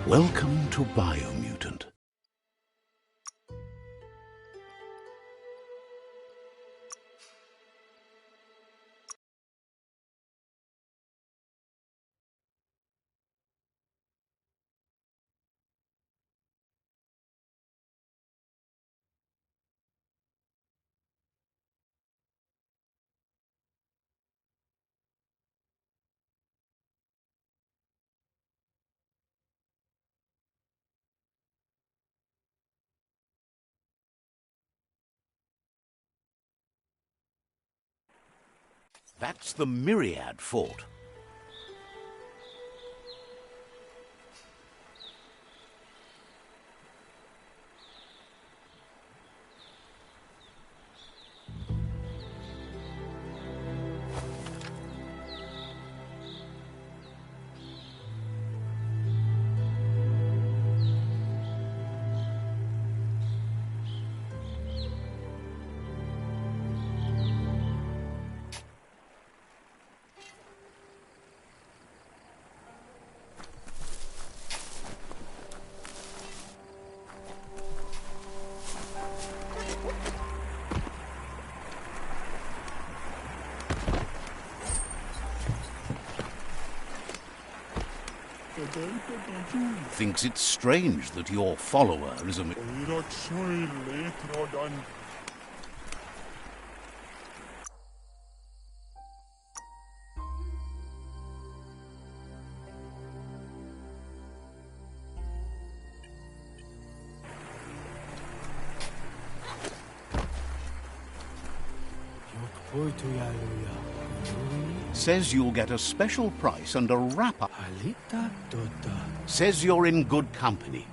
Welcome to Biomutant. That's the Myriad Fort. Thinks it's strange that your follower is a... Says you'll get a special price and a wrap-up. Says you're in good company.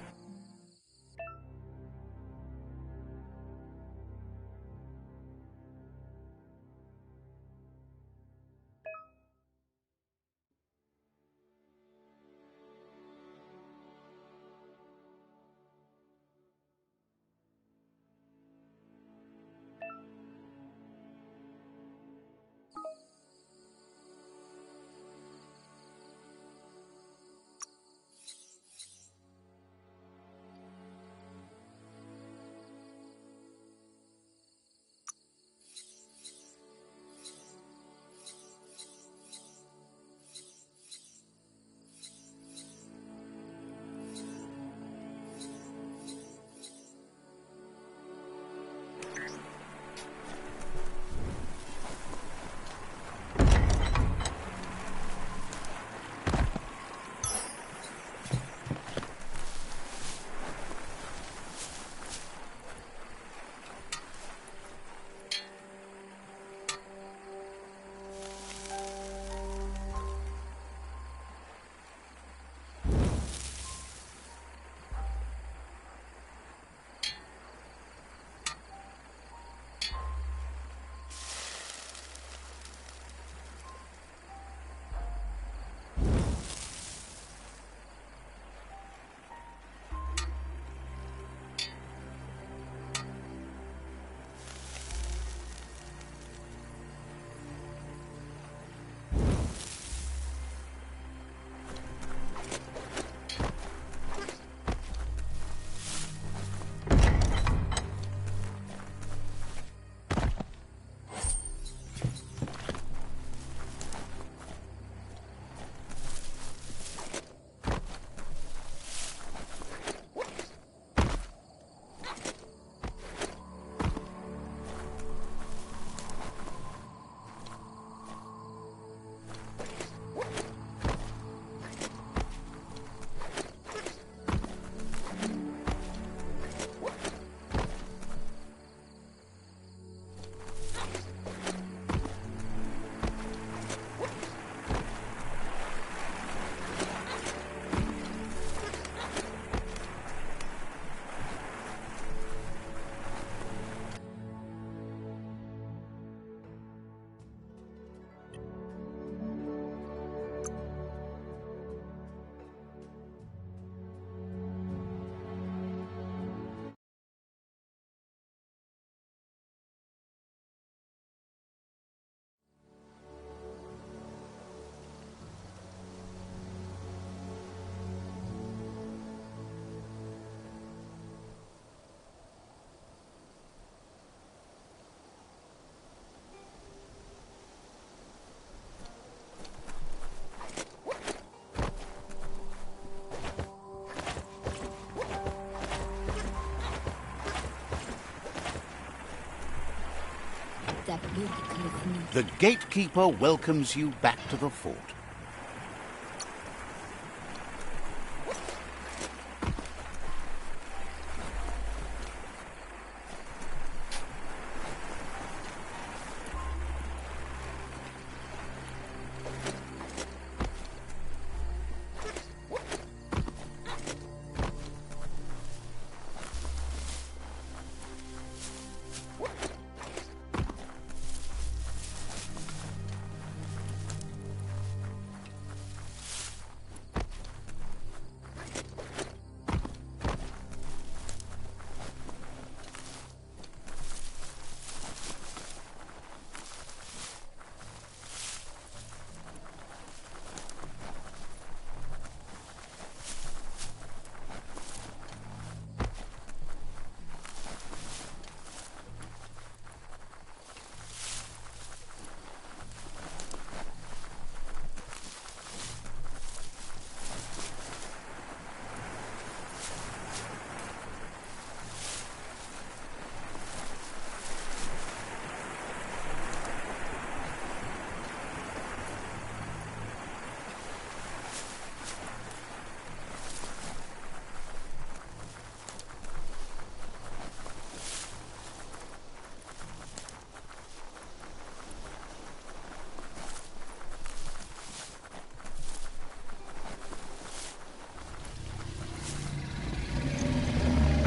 The gatekeeper welcomes you back to the fort.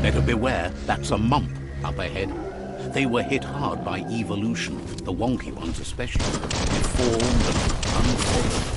Better beware, that's a mump up ahead. They were hit hard by evolution, the wonky ones especially, deformed and unfolded.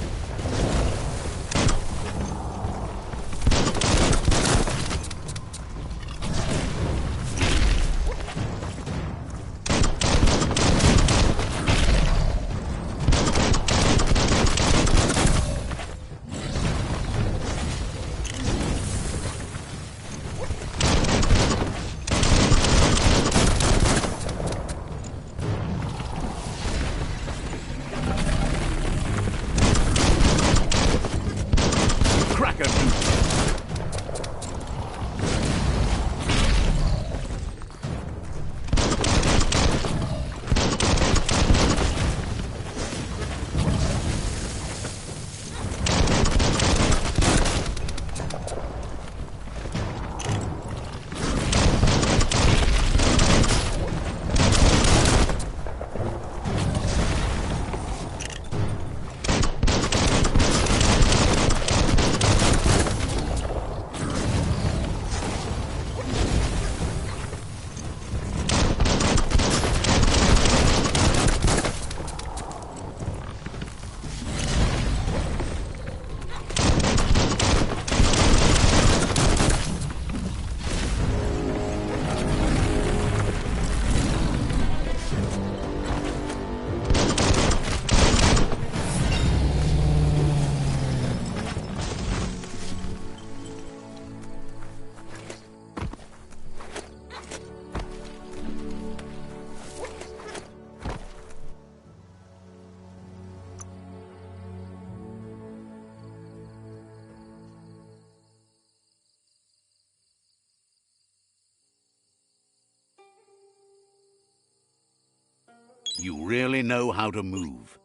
You really know how to move.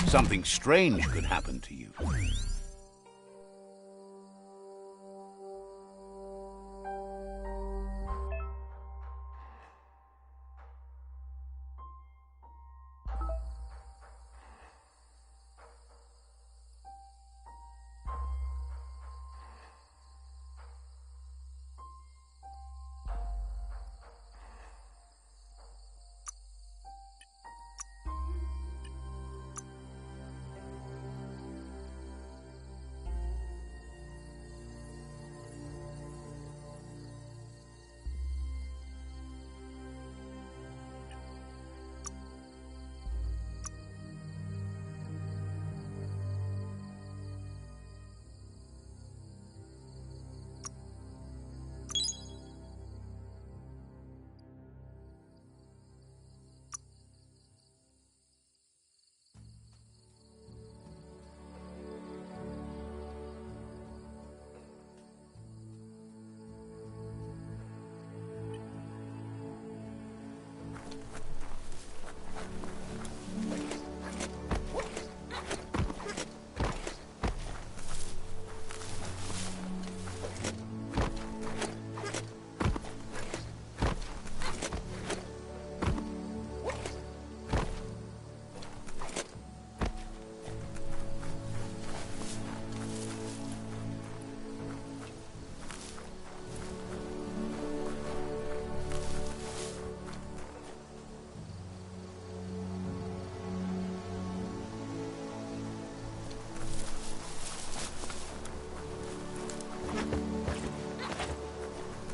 Something strange could happen to you.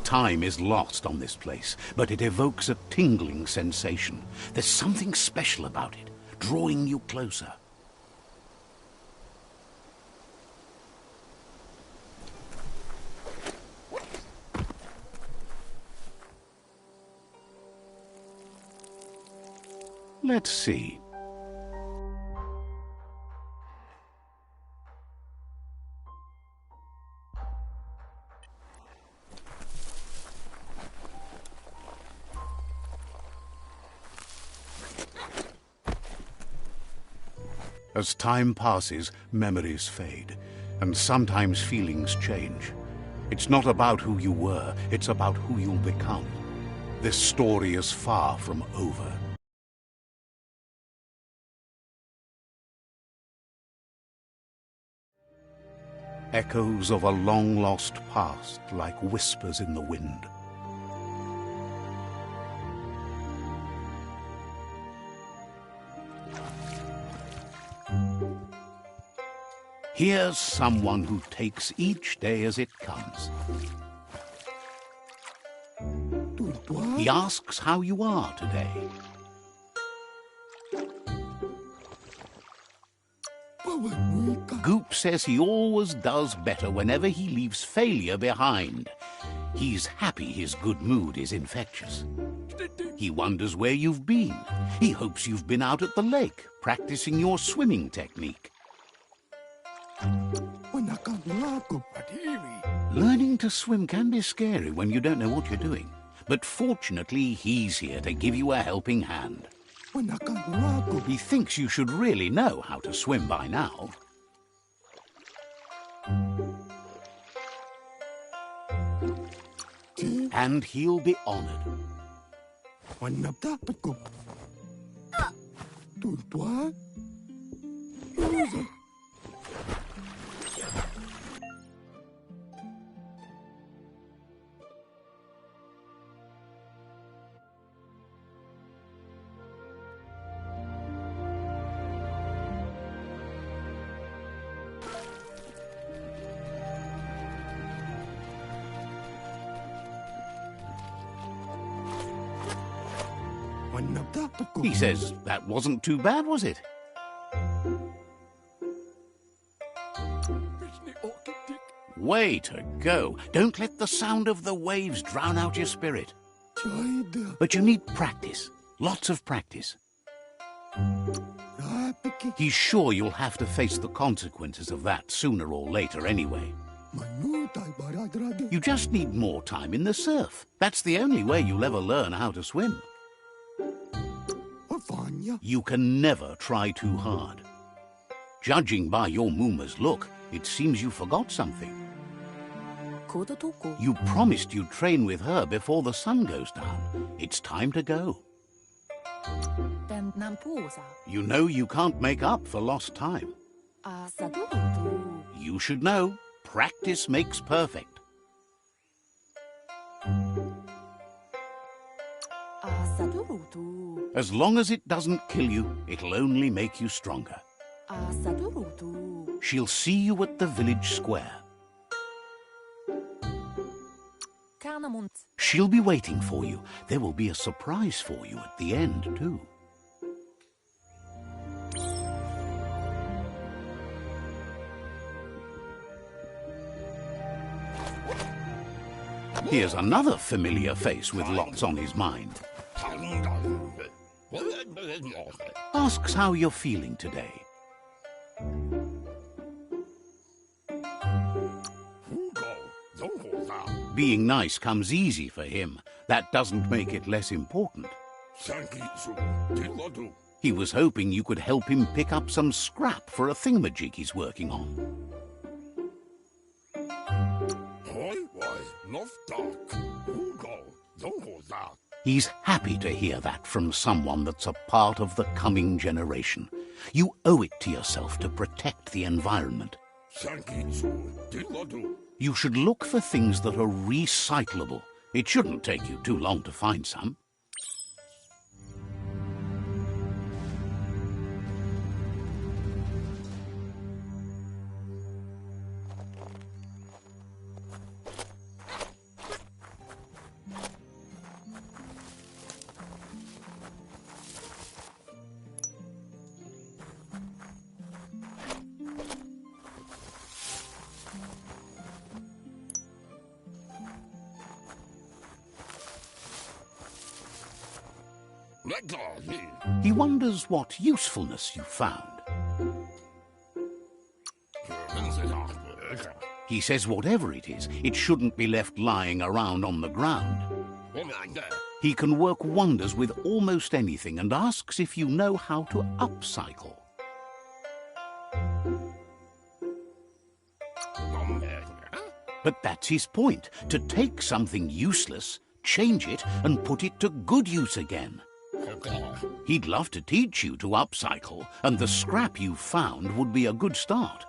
Time is lost on this place, but it evokes a tingling sensation. There's something special about it, drawing you closer. Let's see. As time passes, memories fade, and sometimes feelings change. It's not about who you were, it's about who you'll become. This story is far from over. Echoes of a long-lost past, like whispers in the wind. Here's someone who takes each day as it comes. He asks how you are today. Goop says he always does better whenever he leaves failure behind. He's happy his good mood is infectious. He wonders where you've been. He hopes you've been out at the lake, practicing your swimming technique. Learning to swim can be scary when you don't know what you're doing. But fortunately, he's here to give you a helping hand. He thinks you should really know how to swim by now. And he'll be honored. He says, that wasn't too bad, was it? Way to go. Don't let the sound of the waves drown out your spirit. But you need practice. Lots of practice. He's sure you'll have to face the consequences of that sooner or later anyway. You just need more time in the surf. That's the only way you'll ever learn how to swim. You can never try too hard. Judging by your Muma's look, it seems you forgot something. You promised you'd train with her before the sun goes down. It's time to go. You know you can't make up for lost time. You should know, practice makes perfect. As long as it doesn't kill you, it'll only make you stronger. She'll see you at the village square. She'll be waiting for you. There will be a surprise for you at the end, too. Here's another familiar face with lots on his mind. Asks how you're feeling today. Being nice comes easy for him. That doesn't make it less important. He was hoping you could help him pick up some scrap for a thingamajig he's working on. He's happy to hear that from someone that's a part of the coming generation. You owe it to yourself to protect the environment. You should look for things that are recyclable. It shouldn't take you too long to find some. He wonders what usefulness you found. He says whatever it is, it shouldn't be left lying around on the ground. He can work wonders with almost anything and asks if you know how to upcycle. But that's his point, to take something useless, change it, and put it to good use again. He'd love to teach you to upcycle, and the scrap you found would be a good start.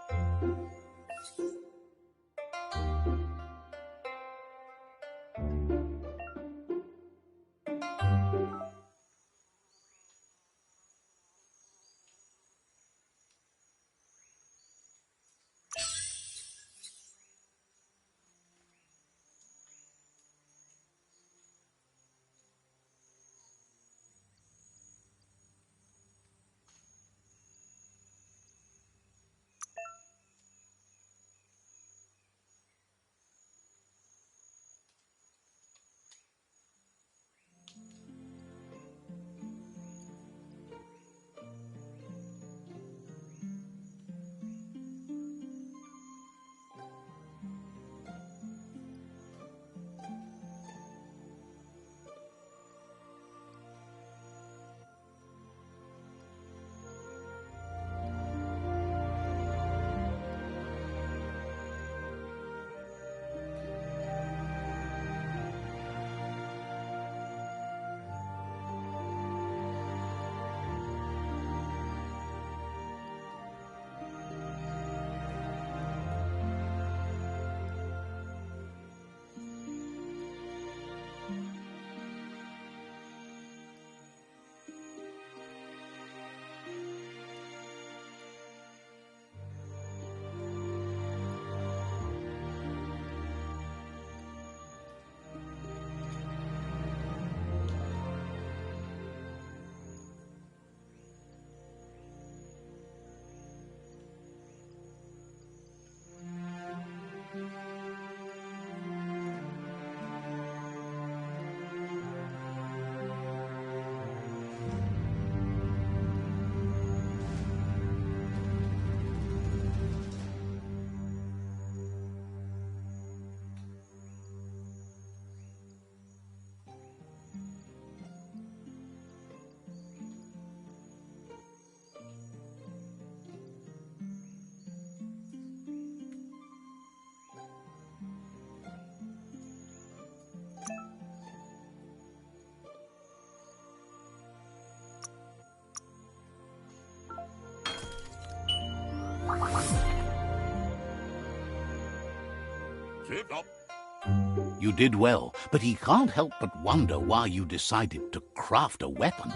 You did well, but he can't help but wonder why you decided to craft a weapon.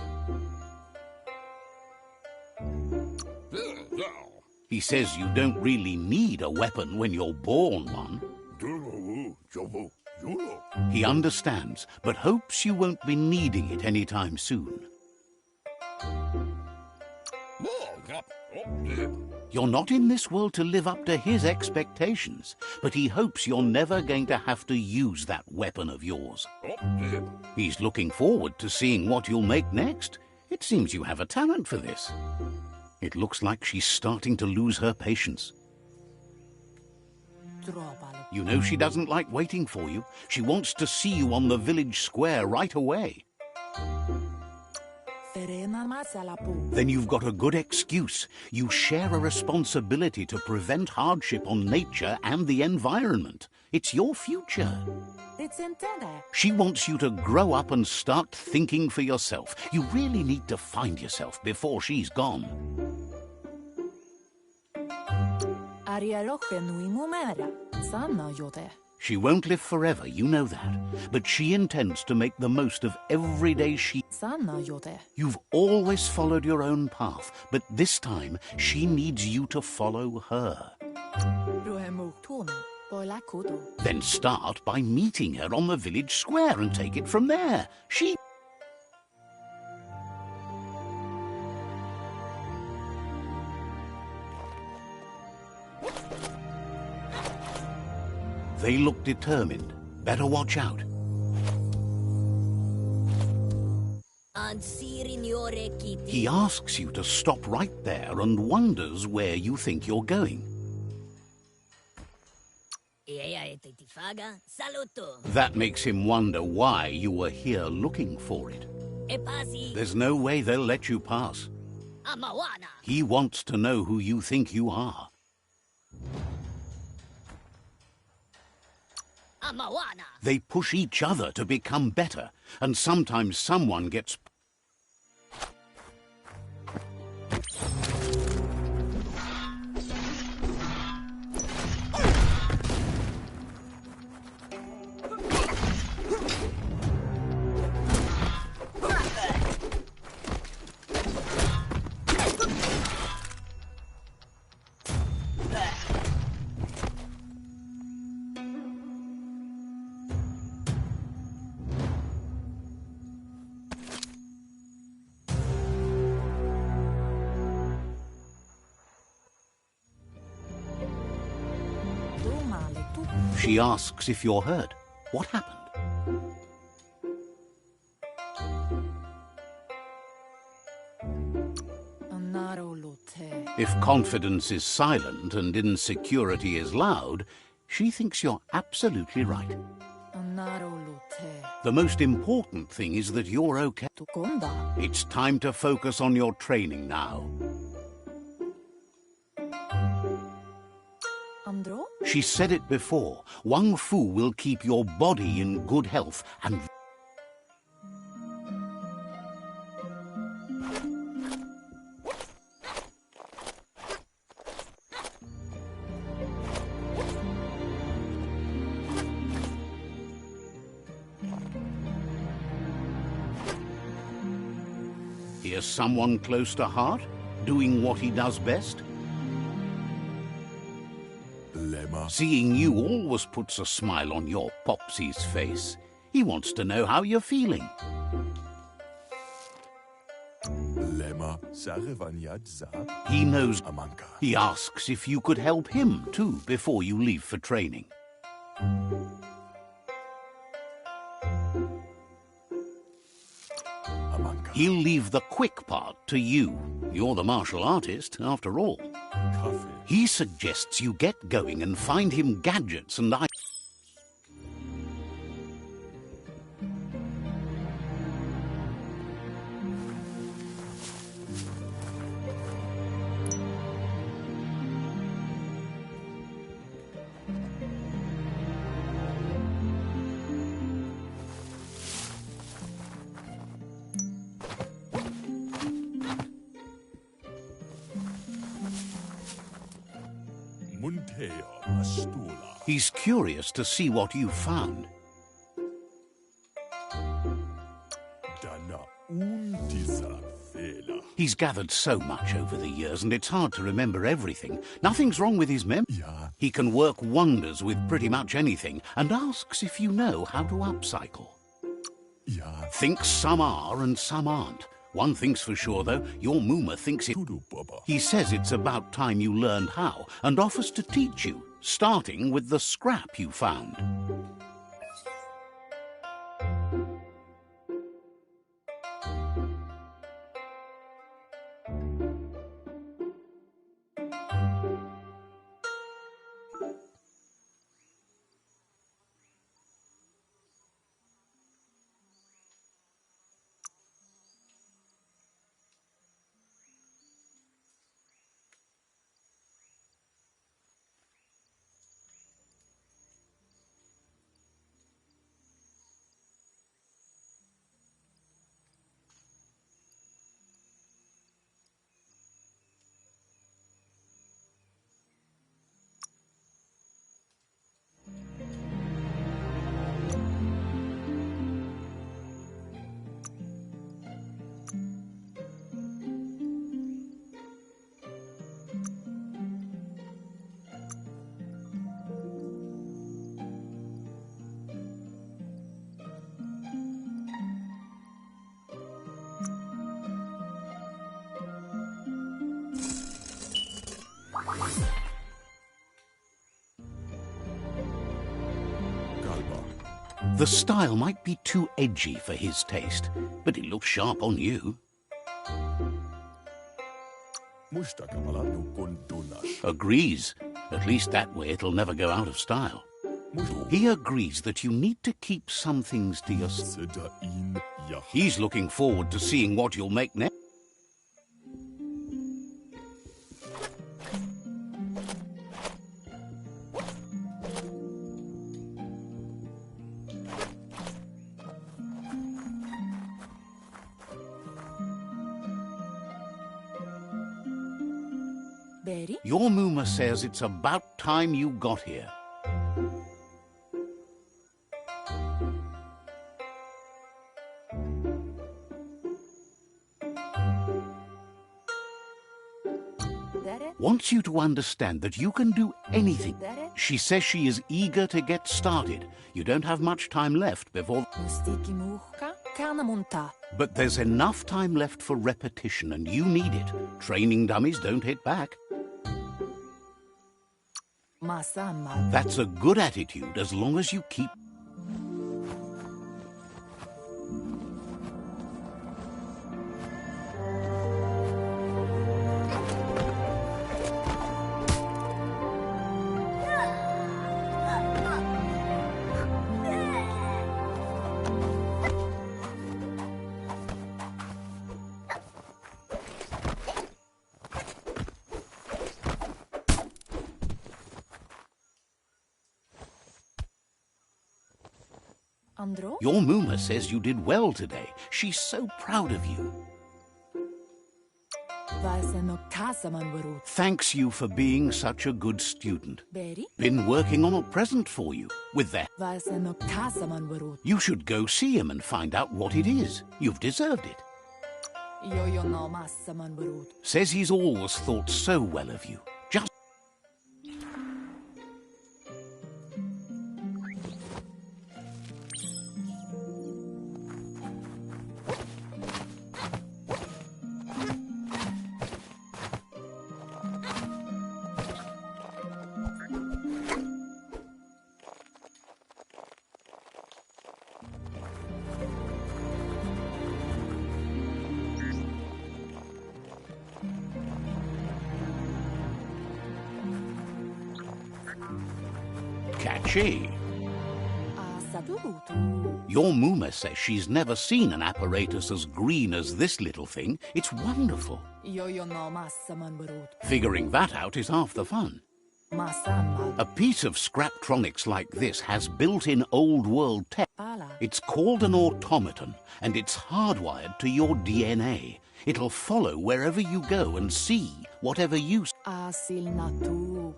He says you don't really need a weapon when you're born one. He understands, but hopes you won't be needing it anytime soon. You're not in this world to live up to his expectations, but he hopes you're never going to have to use that weapon of yours. He's looking forward to seeing what you'll make next. It seems you have a talent for this. It looks like she's starting to lose her patience. You know she doesn't like waiting for you. She wants to see you on the village square right away. Then you've got a good excuse. You share a responsibility to prevent hardship on nature and the environment. It's your future. She wants you to grow up and start thinking for yourself. You really need to find yourself before she's gone. She won't live forever, you know that. But she intends to make the most of every day You've always followed your own path, but this time she needs you to follow her. Then start by meeting her on the village square and take it from there. They look determined. Better watch out. He asks you to stop right there and wonders where you think you're going. That makes him wonder why you were here looking for it. There's no way they'll let you pass. He wants to know who you think you are. They push each other to become better, and sometimes someone gets... She asks if you're hurt. What happened? If confidence is silent and insecurity is loud, she thinks you're absolutely right. The most important thing is that you're okay. It's time to focus on your training now. She said it before. Wang Fu will keep your body in good health and... Here's someone close to heart, doing what he does best. Seeing you always puts a smile on your Popsy's face. He wants to know how you're feeling. He knows. He asks if you could help him too before you leave for training. He'll leave the quick part to you. You're the martial artist, after all. He suggests you get going and find him gadgets and I... He's curious to see what you've found. He's gathered so much over the years, and it's hard to remember everything. Nothing's wrong with his memory. He can work wonders with pretty much anything, and asks if you know how to upcycle. Thinks some are and some aren't. One thing's for sure, though, your Mooma thinks it... He says it's about time you learned how, and offers to teach you, starting with the scrap you found. The style might be too edgy for his taste, but it looks sharp on you. Agrees. At least that way it'll never go out of style. He agrees that you need to keep some things to yourself. He's looking forward to seeing what you'll make next. Your Muma says it's about time you got here. Wants you to understand that you can do anything. She says she is eager to get started. You don't have much time left before... But there's enough time left for repetition, and you need it. Training dummies don't hit back. That's a good attitude as long as you keep... Your Muma says you did well today. She's so proud of you. Thanks you for being such a good student. Been working on a present for you with that. You should go see him and find out what it is. You've deserved it. Says he's always thought so well of you. Just... Catchy. Your Muma says she's never seen an apparatus as green as this little thing. It's wonderful. Figuring that out is half the fun. A piece of Scraptronics like this has built-in old-world tech. It's called an automaton, and it's hardwired to your DNA. It'll follow wherever you go and see whatever you...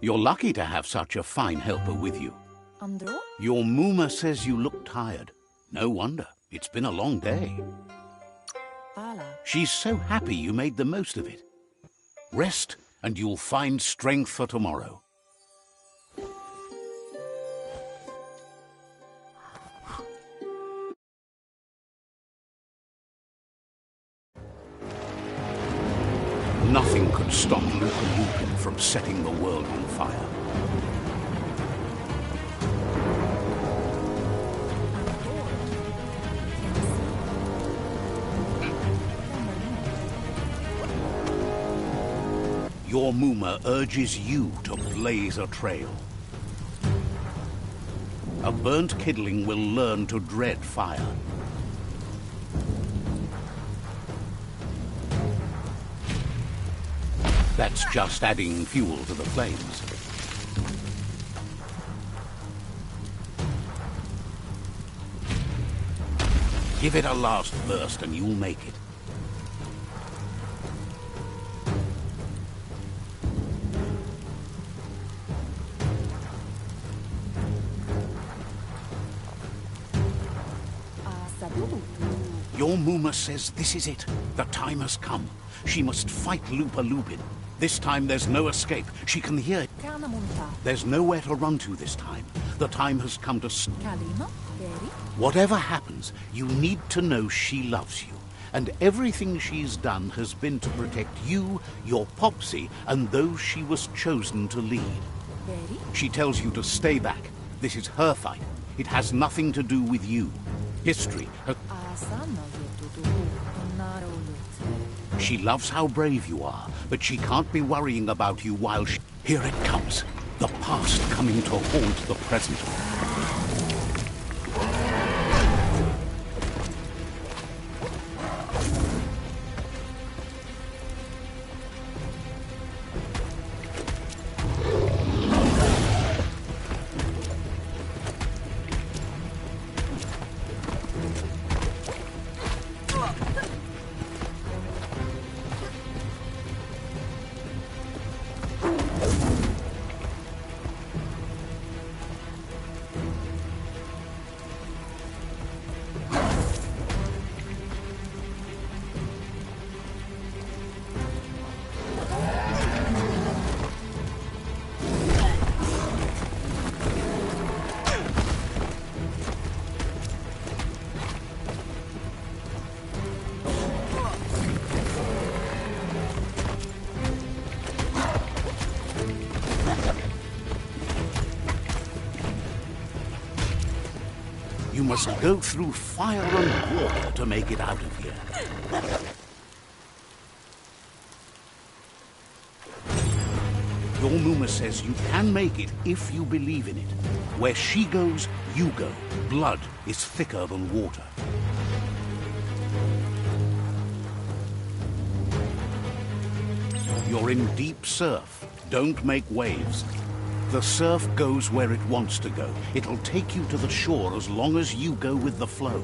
You're lucky to have such a fine helper with you. Your Muma says you look tired. No wonder. It's been a long day. She's so happy you made the most of it. Rest, and you'll find strength for tomorrow. Nothing could stop Lupin from setting the world on fire. Your Muma urges you to blaze a trail. A burnt kidling will learn to dread fire. That's just adding fuel to the flames. Give it a last burst and you'll make it. Your Muma says this is it. The time has come. She must fight Lupin. This time there's no escape. She can hear it. There's nowhere to run to this time. The time has come to... Whatever happens, you need to know she loves you. And everything she's done has been to protect you, your Popsy, and those she was chosen to lead. She tells you to stay back. This is her fight. It has nothing to do with you. History. She loves how brave you are, but she can't be worrying about you while she... Here it comes. The past coming to haunt the present. You must go through fire and water to make it out of here. Your Muma says you can make it if you believe in it. Where she goes, you go. Blood is thicker than water. You're in deep surf. Don't make waves. The surf goes where it wants to go. It'll take you to the shore as long as you go with the flow.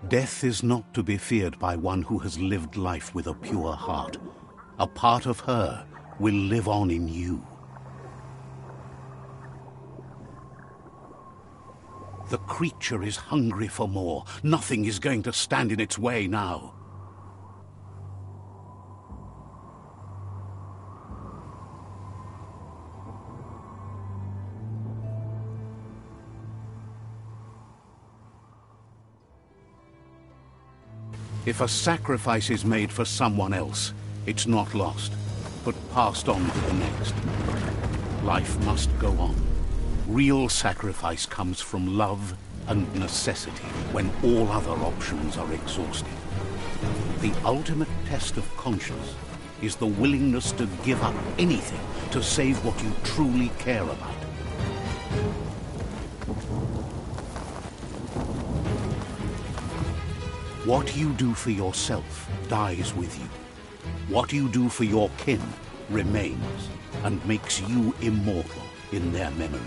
Death is not to be feared by one who has lived life with a pure heart. A part of her will live on in you. The creature is hungry for more. Nothing is going to stand in its way now. If a sacrifice is made for someone else, it's not lost, but passed on to the next. Life must go on. Real sacrifice comes from love and necessity when all other options are exhausted. The ultimate test of conscience is the willingness to give up anything to save what you truly care about. What you do for yourself dies with you. What you do for your kin remains and makes you immortal in their memory.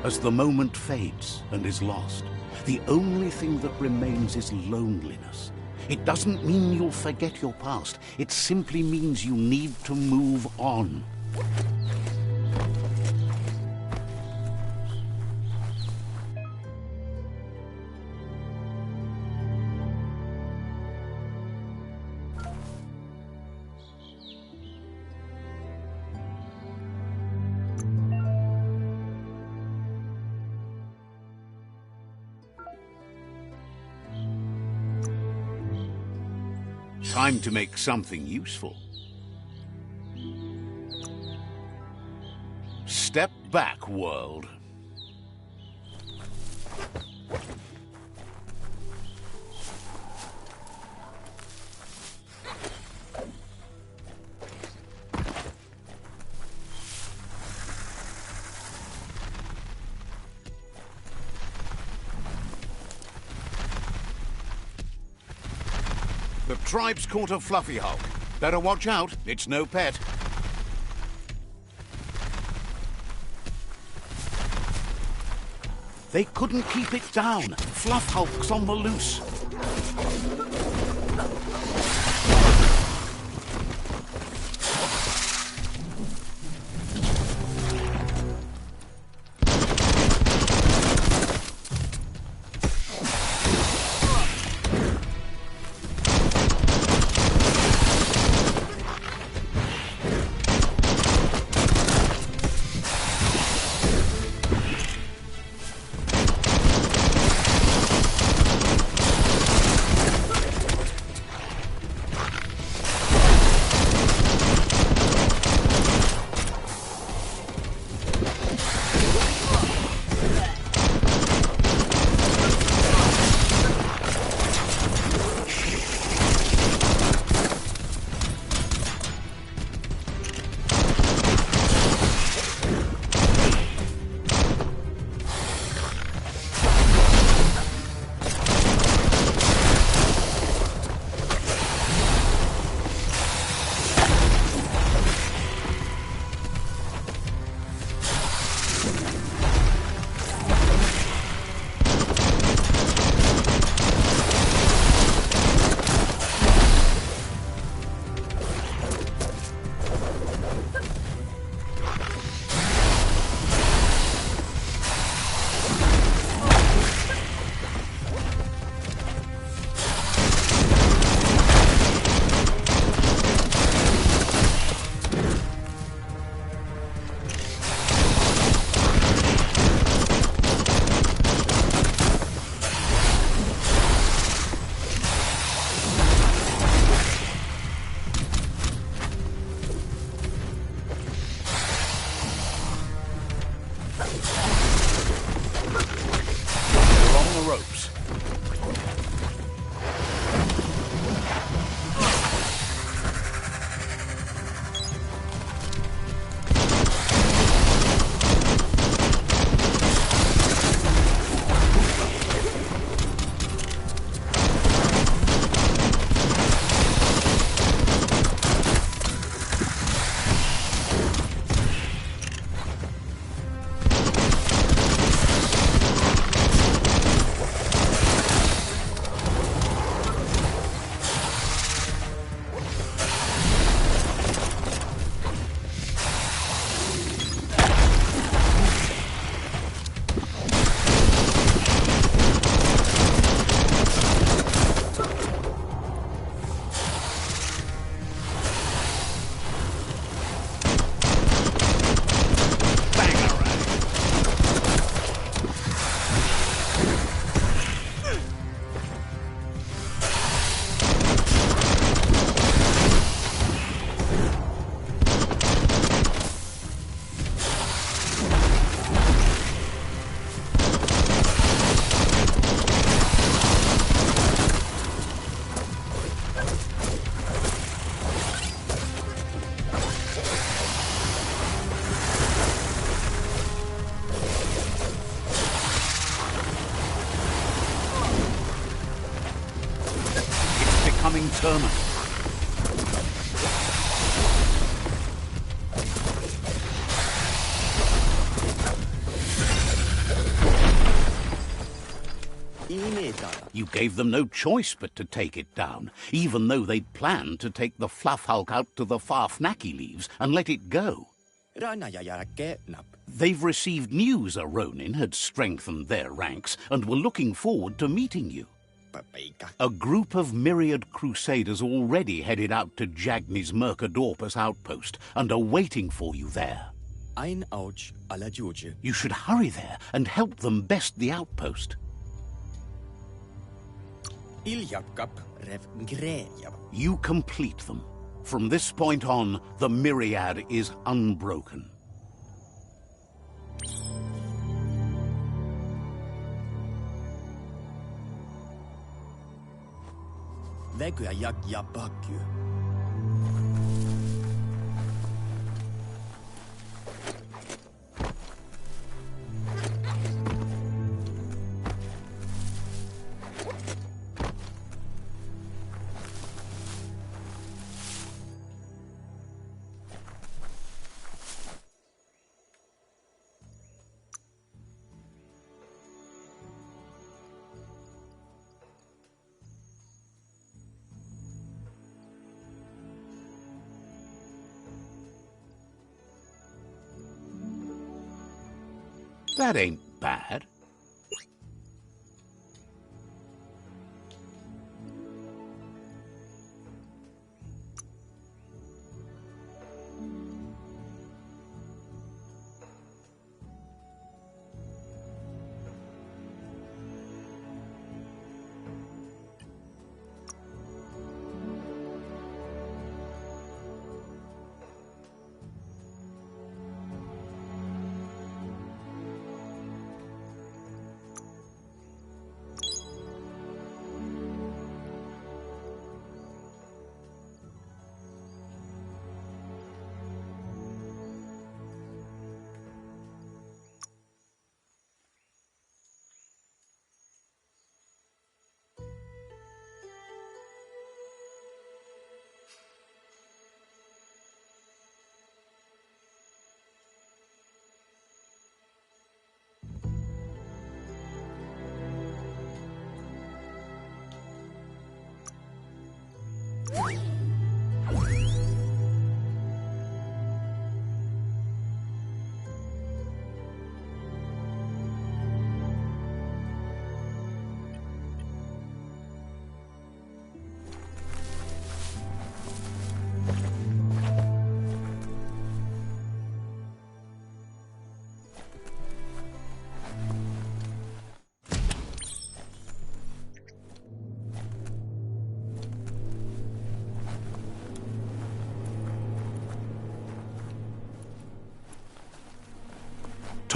As the moment fades and is lost, the only thing that remains is loneliness. It doesn't mean you'll forget your past. It simply means you need to move on. Time to make something useful. Step back, world. The tribe's caught a fluffy hulk. Better watch out, it's no pet. They couldn't keep it down. Fluff hulk's on the loose. determined. You gave them no choice but to take it down, even though they'd planned to take the fluff hulk out to the Farfnacky leaves and let it go. They've received news a Ronin had strengthened their ranks and were looking forward to meeting you. A group of myriad crusaders already headed out to Jagni's Mercadorpus outpost and are waiting for you there. You should hurry there and help them best the outpost. You complete them. From this point on, the myriad is unbroken. That ain't bad.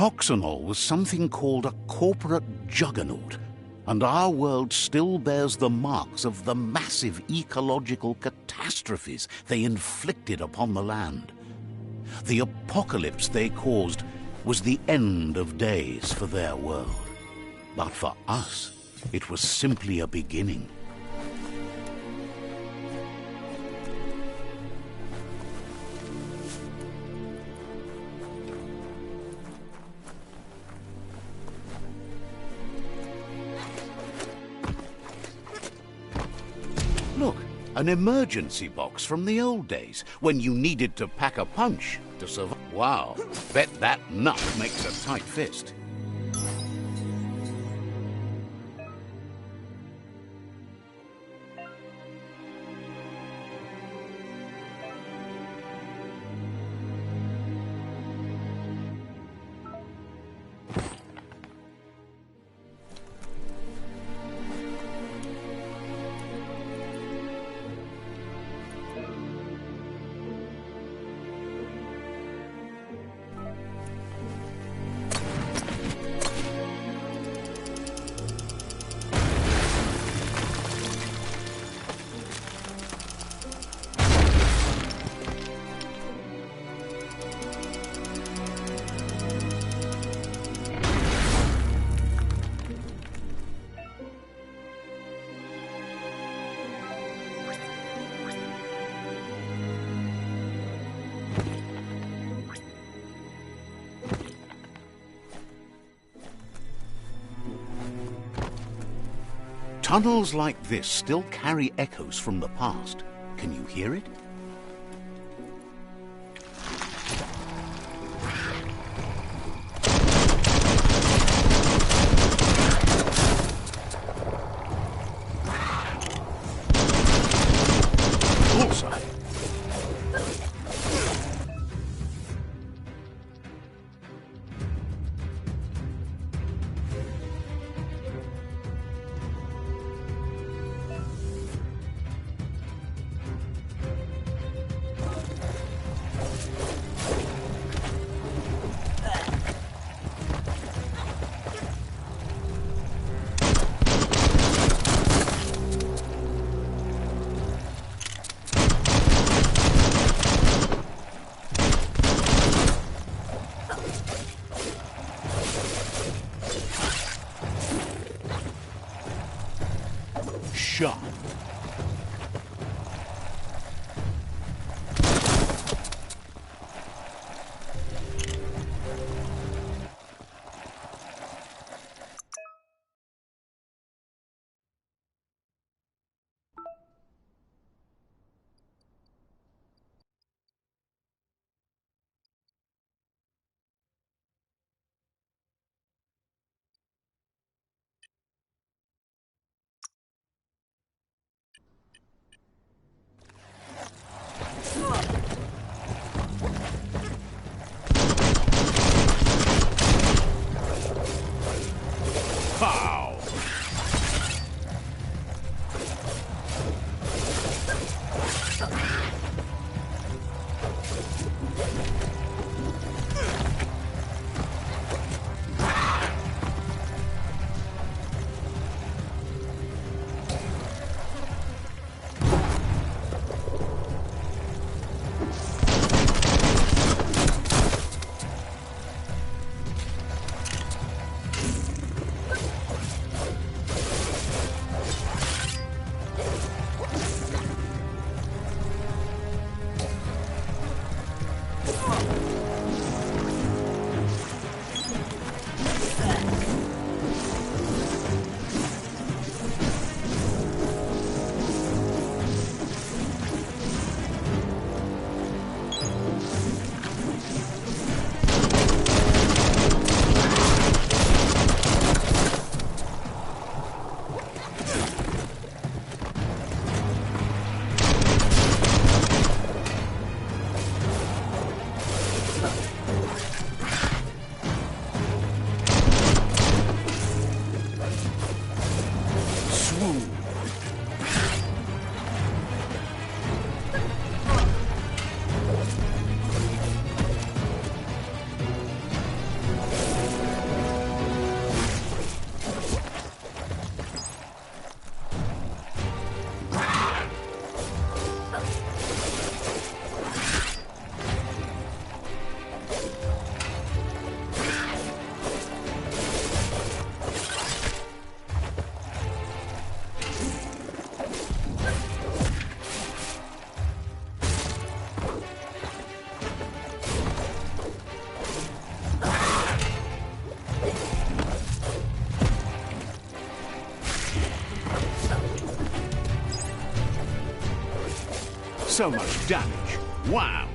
Toxanol was something called a corporate juggernaut, and our world still bears the marks of the massive ecological catastrophes they inflicted upon the land. The apocalypse they caused was the end of days for their world. But for us, it was simply a beginning. Look, an emergency box from the old days, when you needed to pack a punch to survive. Wow, bet that nut makes a tight fist. Tunnels like this still carry echoes from the past. Can you hear it? Bullseye. Shot. Pow! So much damage. Wow.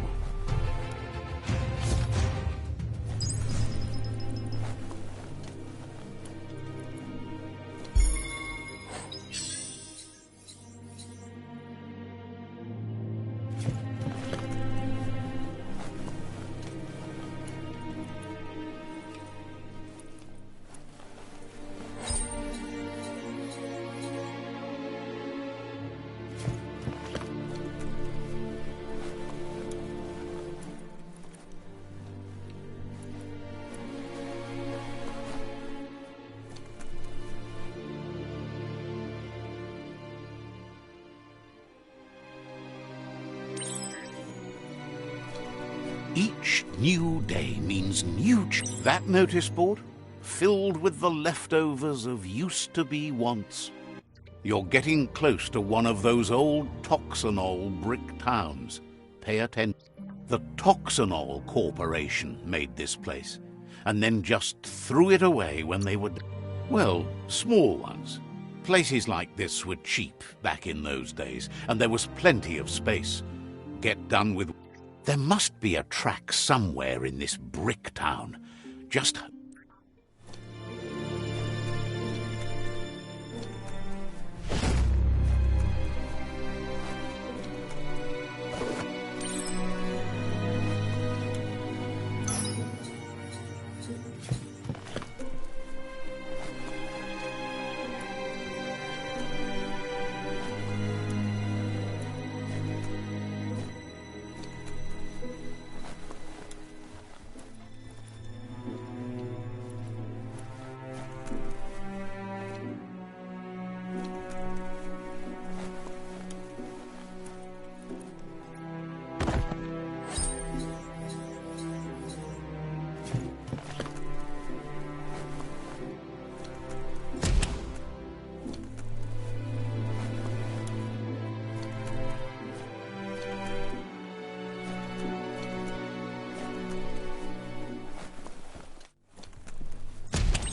Each new day means that notice board, filled with the leftovers of used-to-be wants. You're getting close to one of those old Toxanol brick towns. Pay attention. The Toxanol Corporation made this place, and then just threw it away when they were, well, small ones. Places like this were cheap back in those days, and there was plenty of space. Get done with... There must be a track somewhere in this brick town. Just...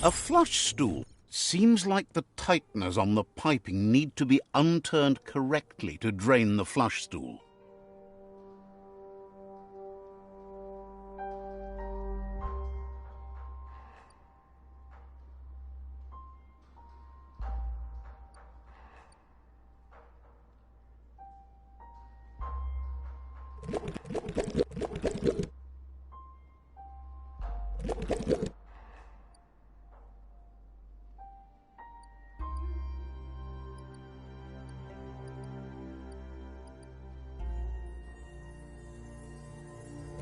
A flush stool. Seems like the tighteners on the piping need to be unturned correctly to drain the flush stool.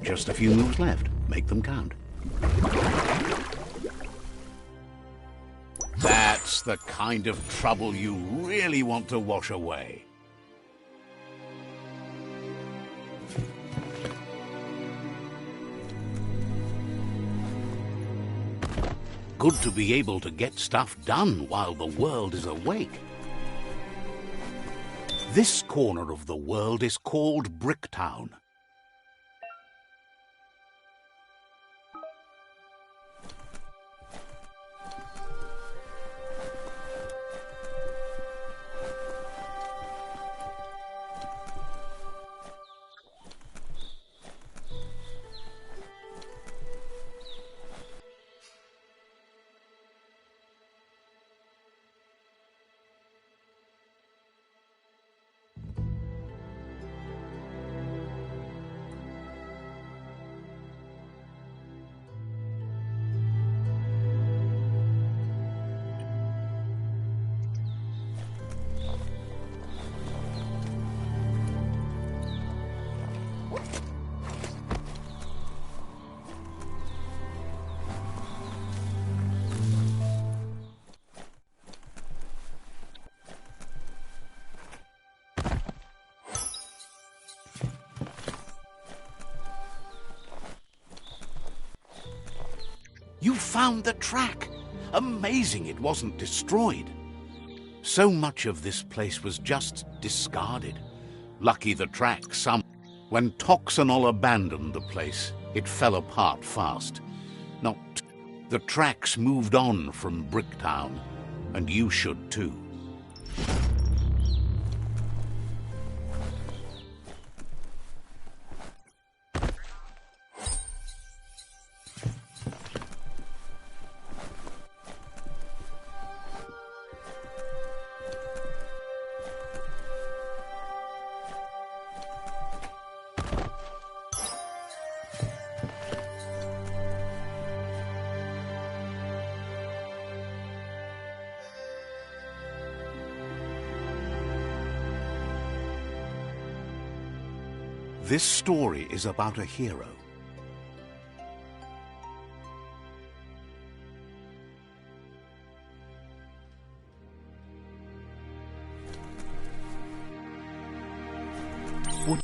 Just a few moves left. Make them count. That's the kind of trouble you really want to wash away. Good to be able to get stuff done while the world is awake. This corner of the world is called Bricktown. You found the track! Amazing it wasn't destroyed. So much of this place was just discarded. Lucky the track When Toxanol abandoned the place, it fell apart fast. The tracks moved on from Bricktown, and you should too. This story is about a hero.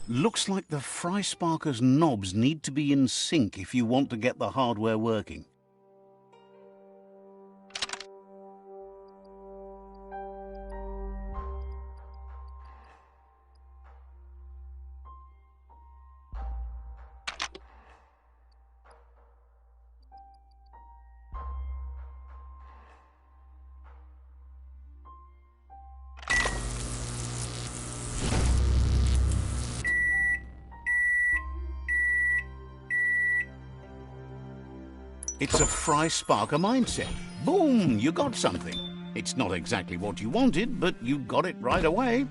Looks like the fry sparker's knobs need to be in sync if you want to get the hardware working. It's a fry sparker mindset. Boom, you got something. It's not exactly what you wanted, but you got it right away.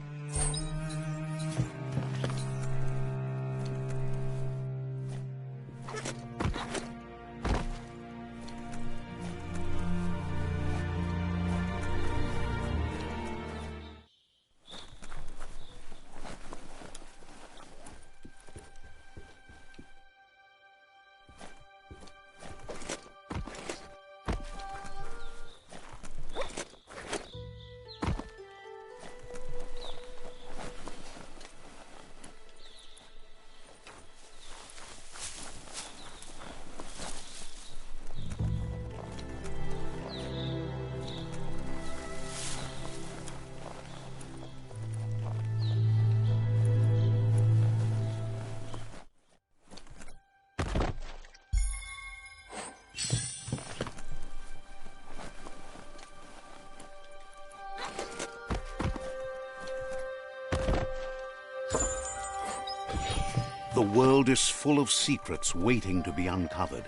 The world is full of secrets waiting to be uncovered.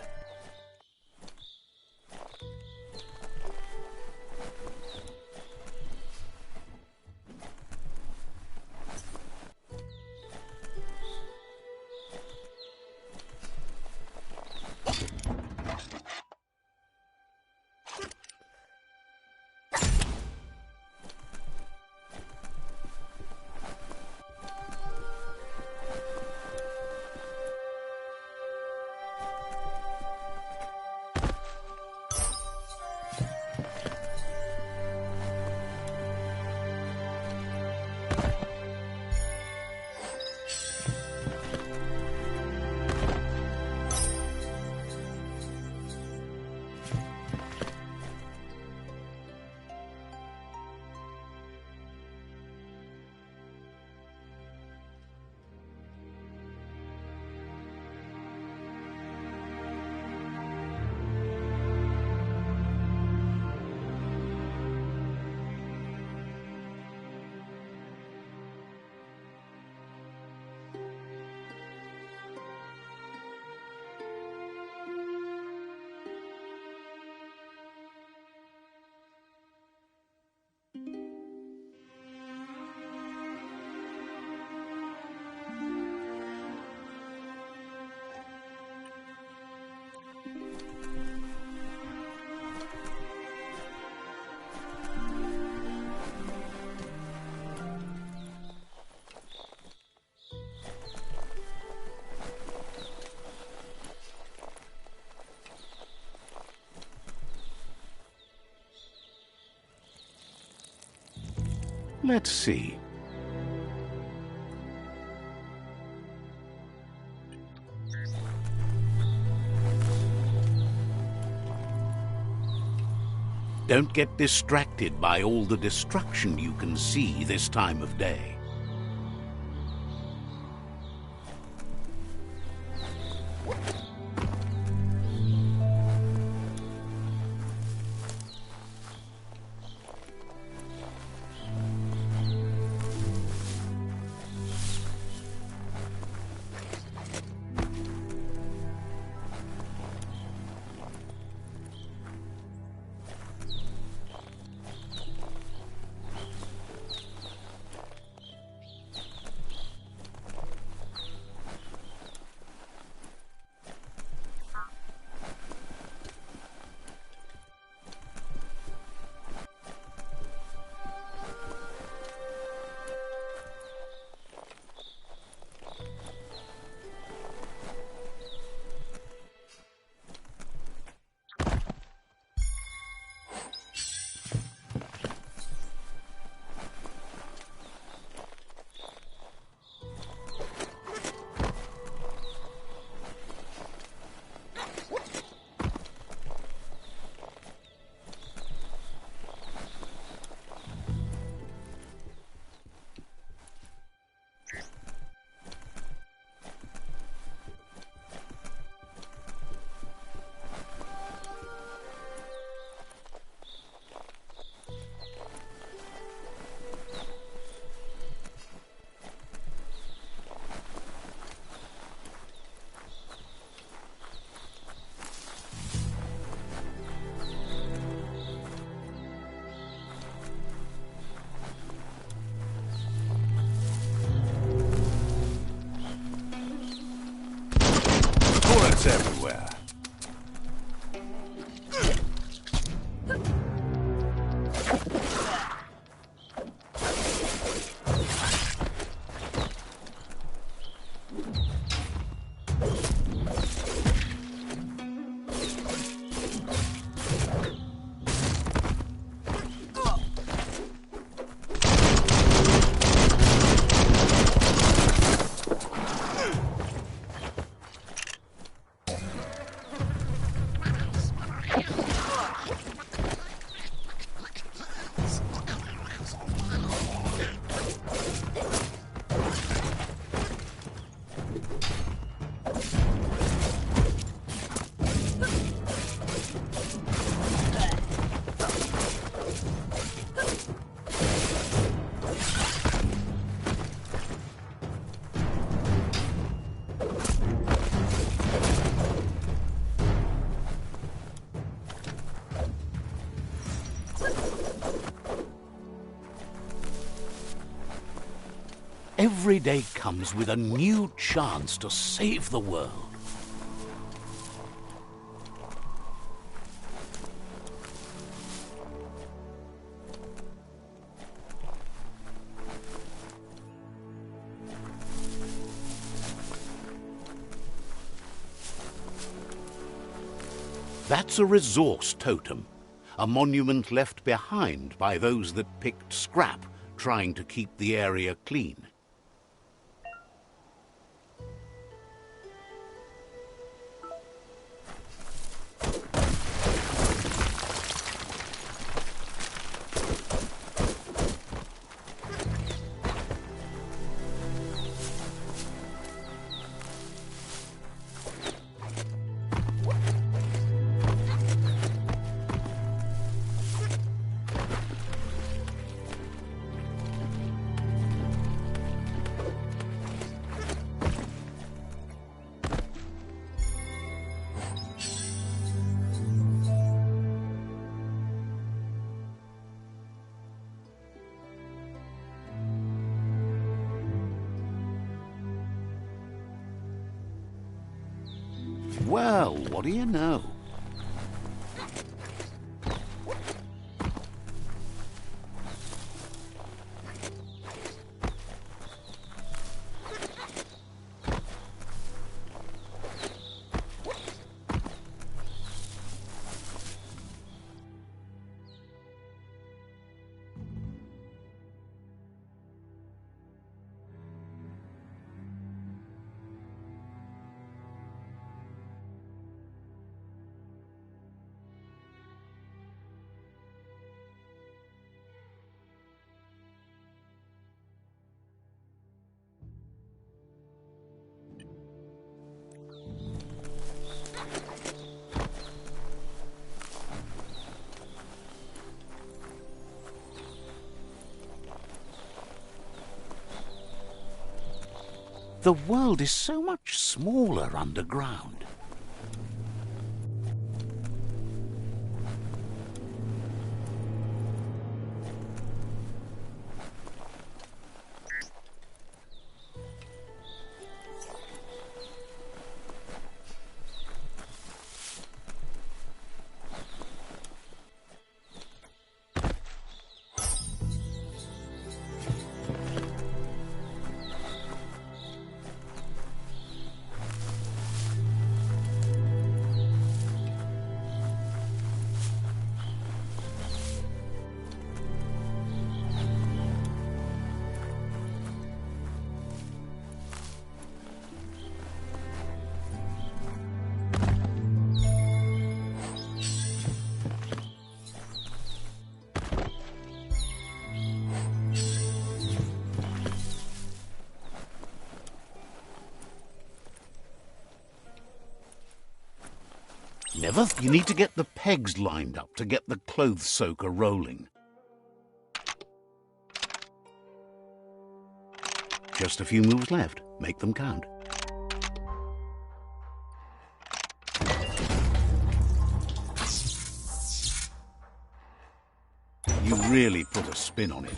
Let's see. Don't get distracted by all the destruction you can see this time of day. It's everywhere. Every day comes with a new chance to save the world. That's a resource totem, a monument left behind by those that picked scrap, trying to keep the area clean. Well, what do you know? The world is so much smaller underground. Never. You need to get the pegs lined up to get the clothes soaker rolling. Just a few moves left. Make them count. You really put a spin on it.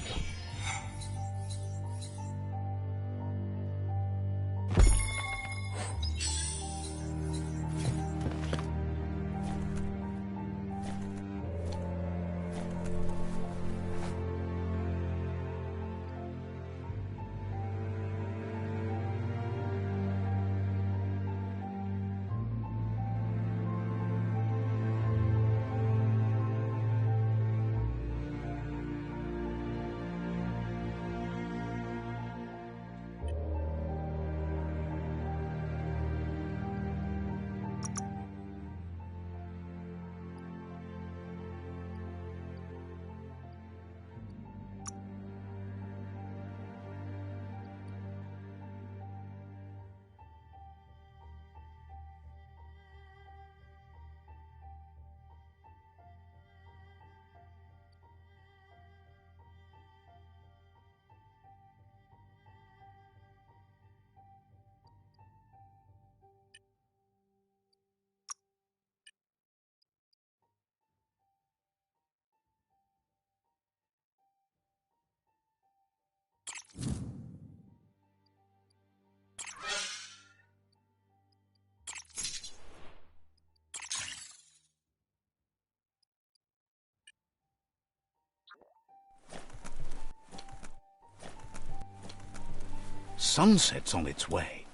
sunset's on its way.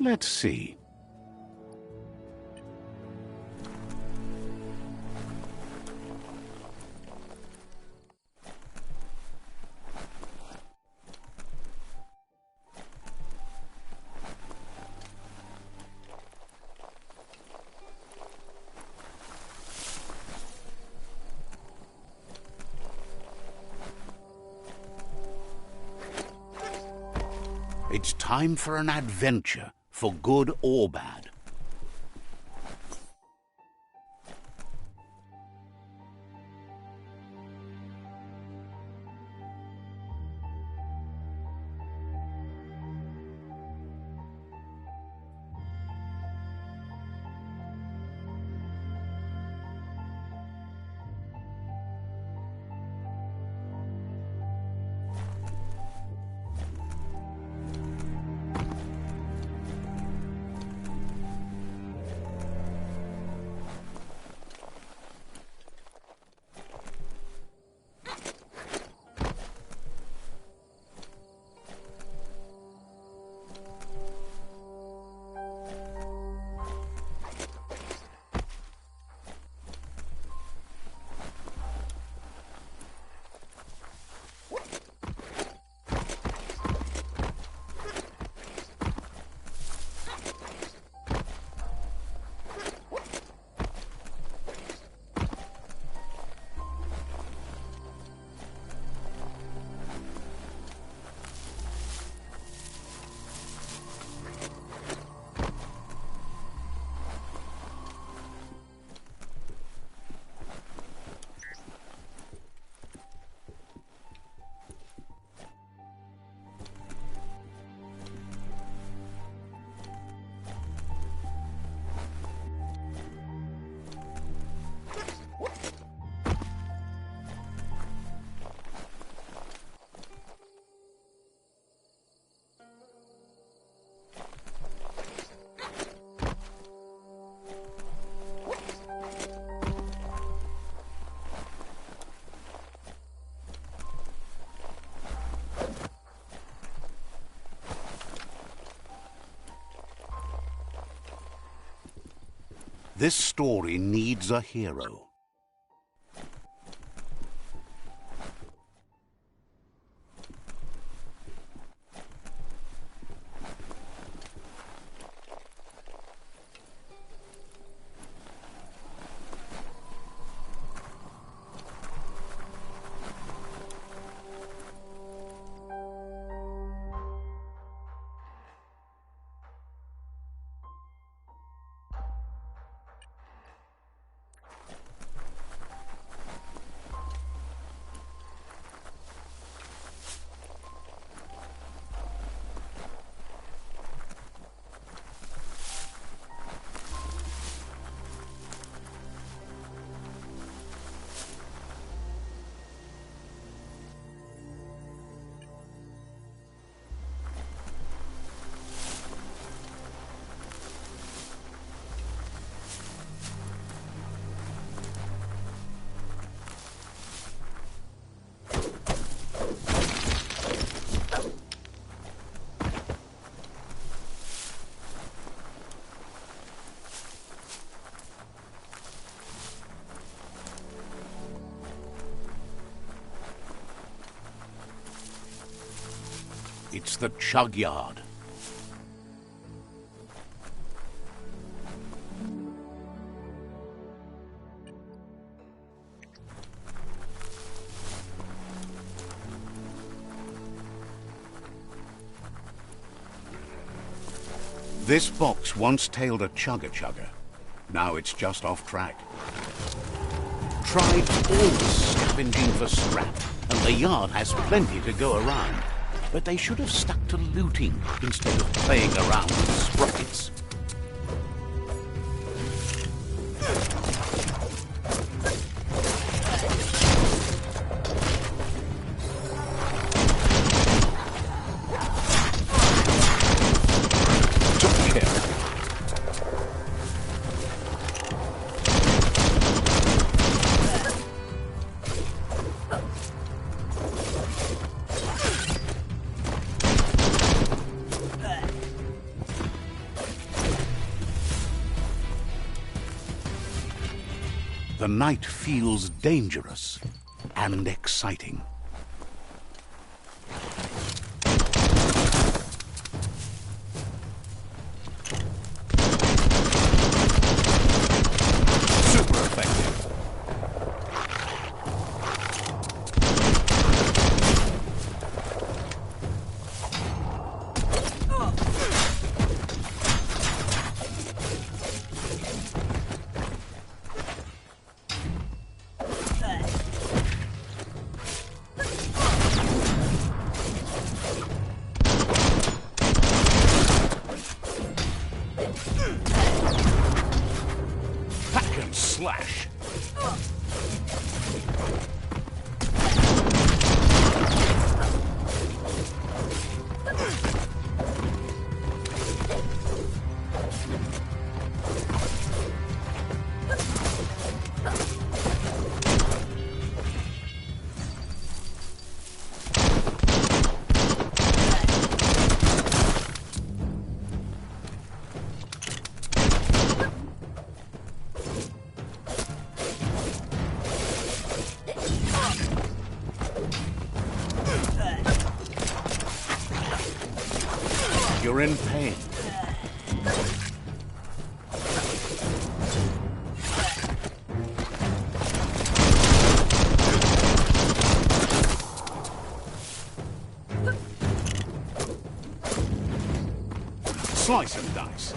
Let's see. It's time for an adventure, for good or bad. This story needs a hero. It's the chug yard. This box once tailed a chugger. Now it's just off track. Tried all the scavenging for scrap, and the yard has plenty to go around. But they should have stuck to looting instead of playing around with sprockets. The night feels dangerous and exciting. Super effective. Slash. You're in pain. Slice and dice.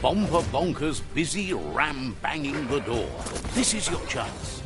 Bomber Bonker's busy ram-banging the door. This is your chance.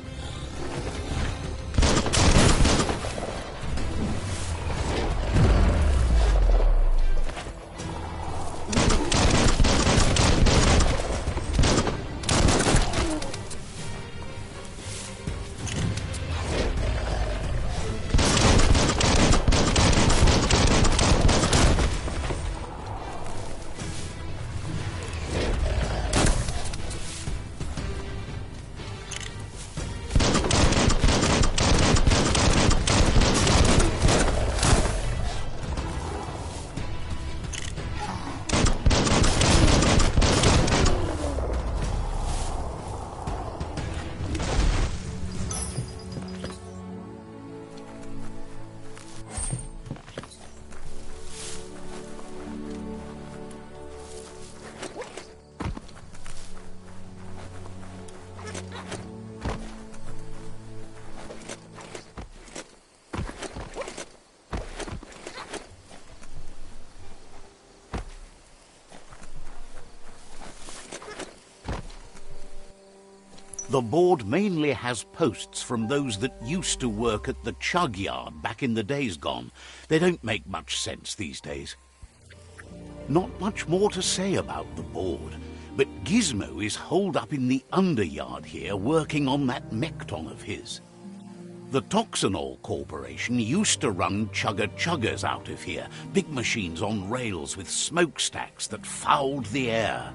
The board mainly has posts from those that used to work at the chug yard back in the days gone. They don't make much sense these days. Not much more to say about the board, but Gizmo is holed up in the underyard here working on that Mekton of his. The Toxanol Corporation used to run chugger-chuggers out of here, big machines on rails with smokestacks that fouled the air.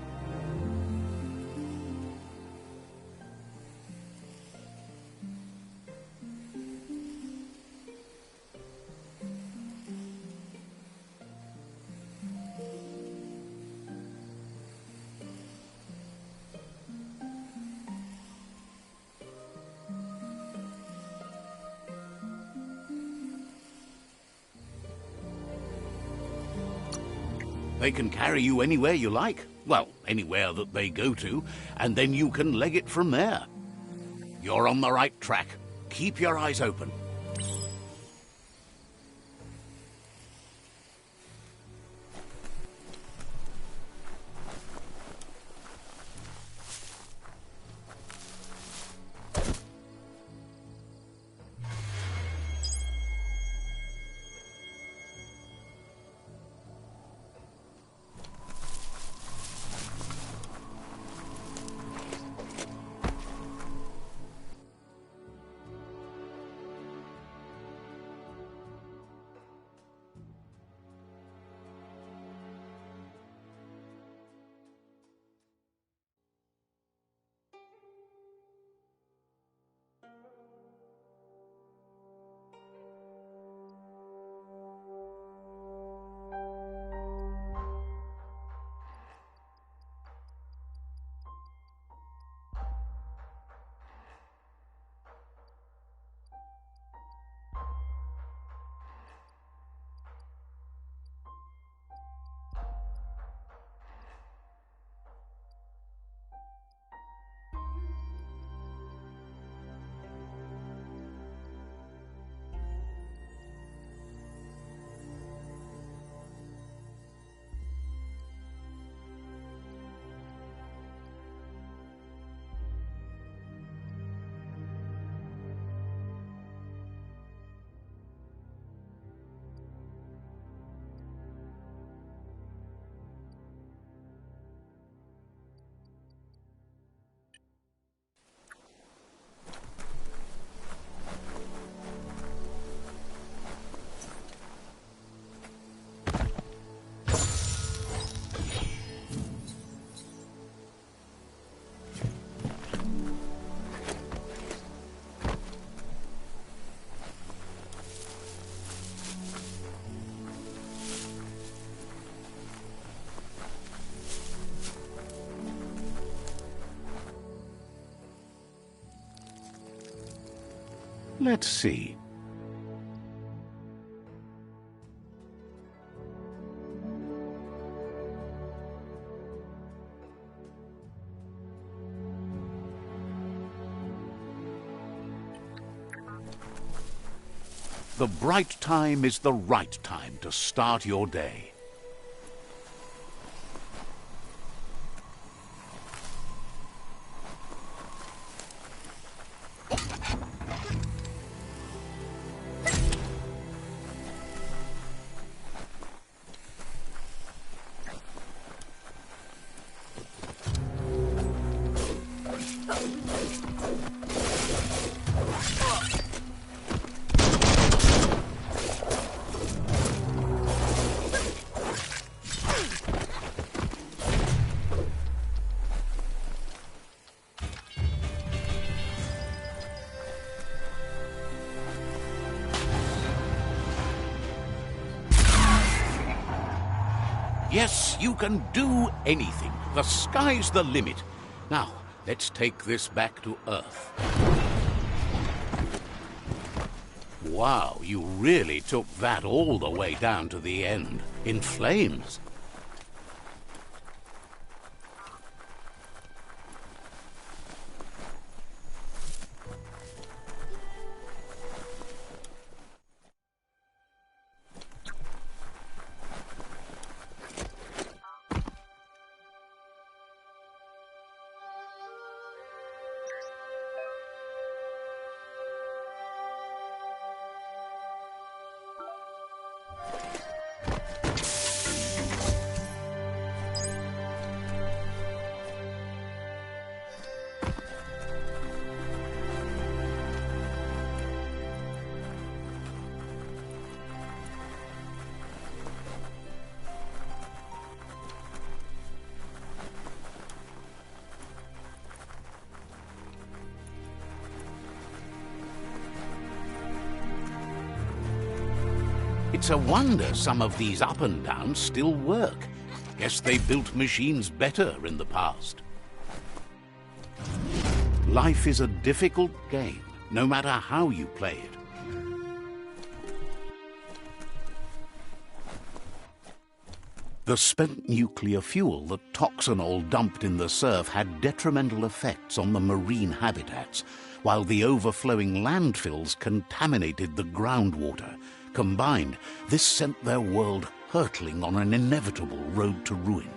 They can carry you anywhere you like. Well, anywhere that they go to, and then you can leg it from there. You're on the right track. Keep your eyes open. Let's see. The bright time is the right time to start your day. Yes, you can do anything. The sky's the limit. Now, let's take this back to Earth. Wow, you really took that all the way down to the end, in flames. It's a wonder some of these up and downs still work. Guess they built machines better in the past. Life is a difficult game, no matter how you play it. The spent nuclear fuel that toxanol dumped in the surf had detrimental effects on the marine habitats, while the overflowing landfills contaminated the groundwater. Combined, this sent their world hurtling on an inevitable road to ruin.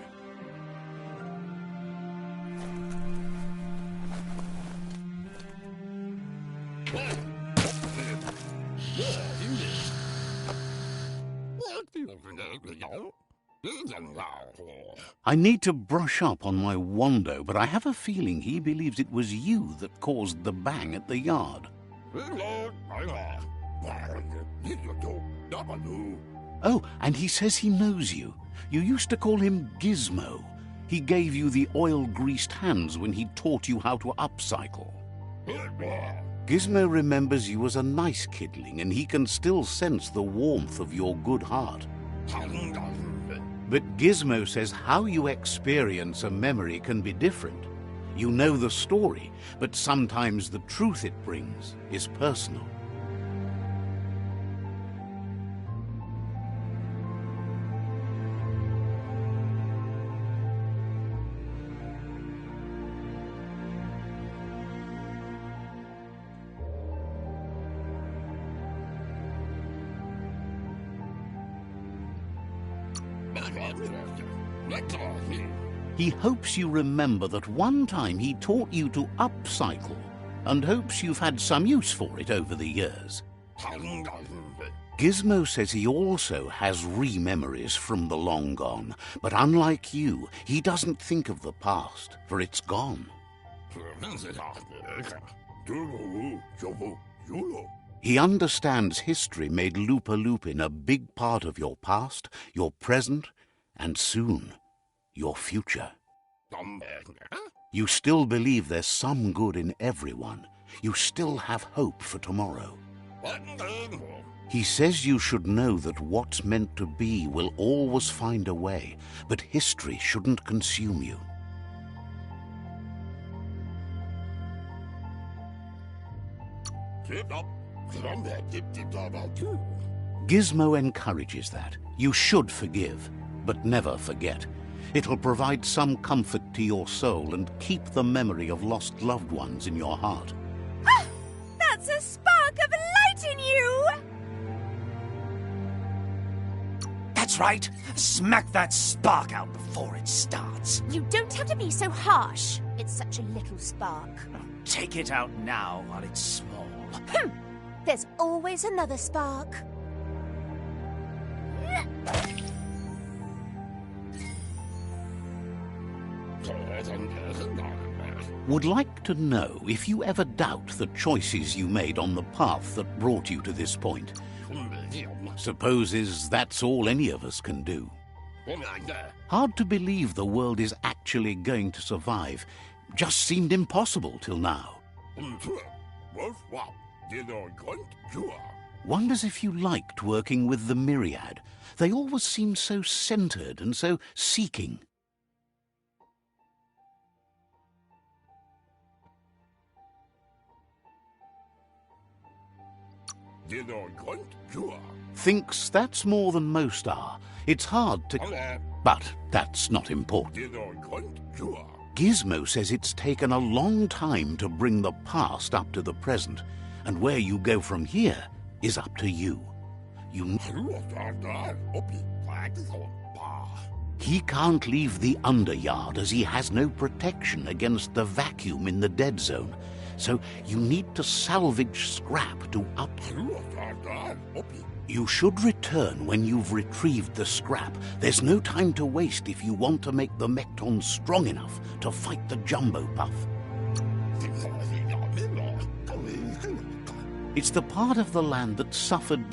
I need to brush up on my Wando, but I have a feeling he believes it was you that caused the bang at the yard. Oh, and he says he knows you. You used to call him Gizmo. He gave you the oil-greased hands when he taught you how to upcycle. Gizmo remembers you as a nice kidling, and he can still sense the warmth of your good heart. But Gizmo says how you experience a memory can be different. You know the story, but sometimes the truth it brings is personal. He hopes you remember that one time he taught you to upcycle, and hopes you've had some use for it over the years. Gizmo says he also has re-memories from the long gone, but unlike you, he doesn't think of the past, for it's gone. He understands history made Lupa Lupin a big part of your past, your present, and soon, your future. You still believe there's some good in everyone. You still have hope for tomorrow. He says you should know that what's meant to be will always find a way, but history shouldn't consume you. Gizmo encourages that. You should forgive, but never forget. It'll provide some comfort to your soul and keep the memory of lost loved ones in your heart. Ah, that's a spark of light in you! That's right. Smack that spark out before it starts. You don't have to be so harsh. It's such a little spark. Take it out now while it's small. There's always another spark. Would like to know if you ever doubt the choices you made on the path that brought you to this point. Supposes that's all any of us can do. Hard to believe the world is actually going to survive. Just seemed impossible till now. Wonders if you liked working with the Myriad. They always seemed so centered and so seeking. Thinks that's more than most are. It's hard to... But that's not important. Gizmo says it's taken a long time to bring the past up to the present, and where you go from here is up to you. He can't leave the underyard as he has no protection against the vacuum in the dead zone. So you need to salvage scrap to up... You should return when you've retrieved the scrap. There's no time to waste if you want to make the Mecton strong enough to fight the Jumbo Puff. It's the part of the land that suffered...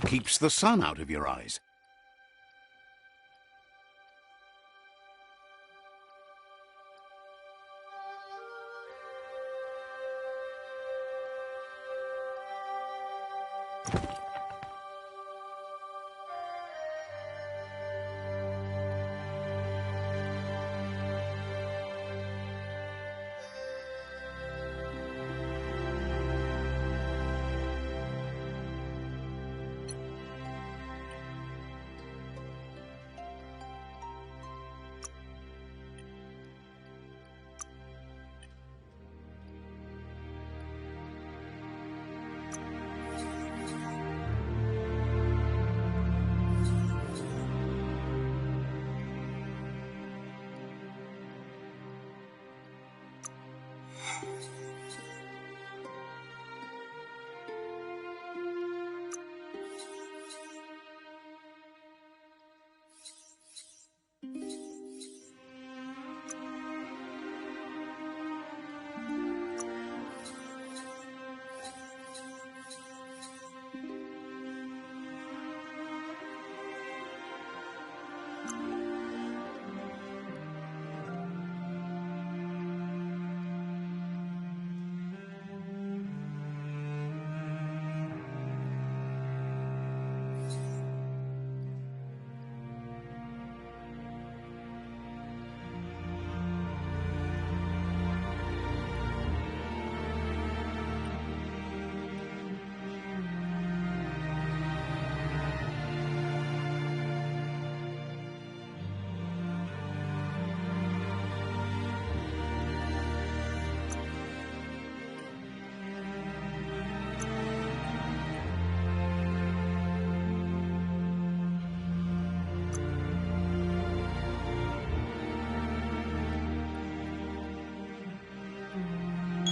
keeps the sun out of your eyes.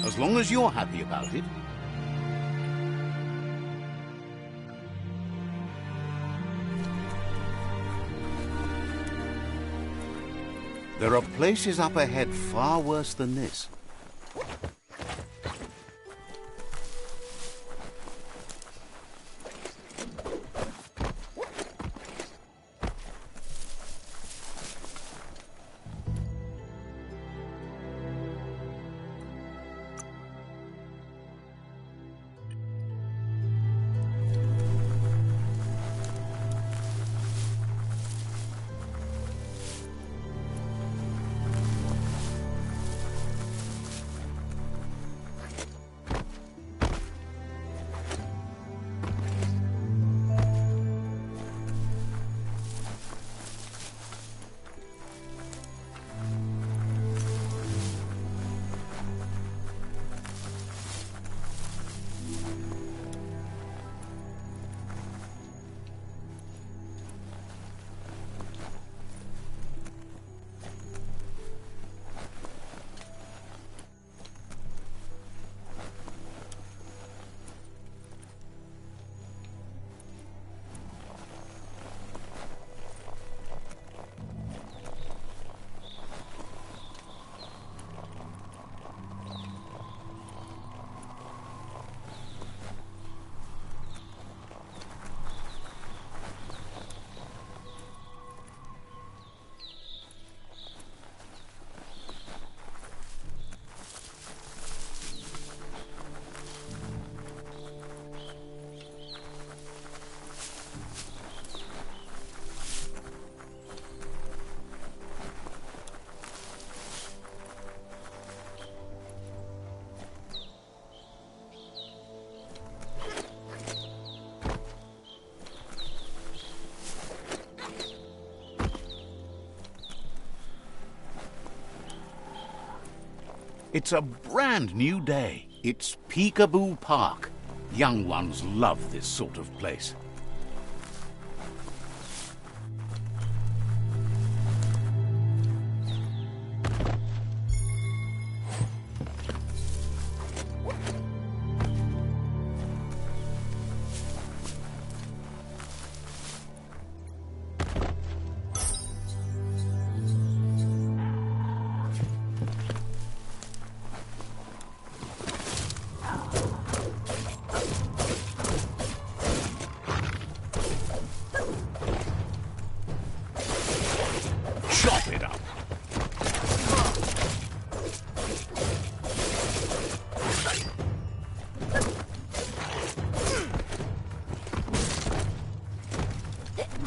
As long as you're happy about it. There are places up ahead far worse than this. It's a brand new day. It's Peekaboo Park. Young ones love this sort of place.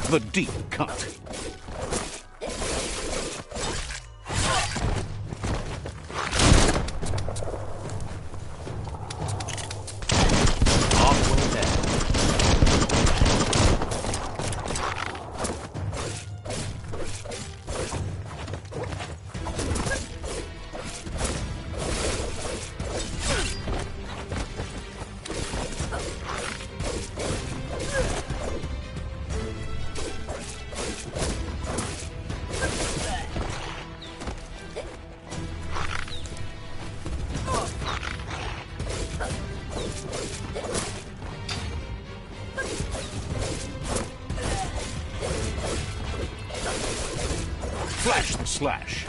The deep cut. Halfway there. Flash the slash.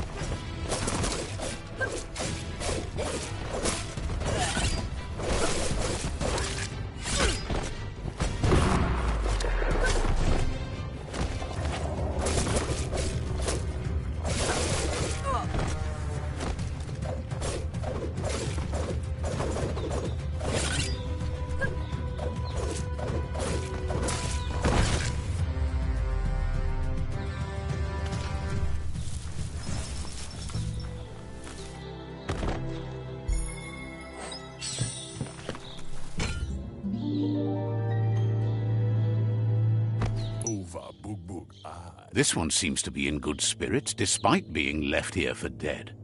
This one seems to be in good spirits despite being left here for dead.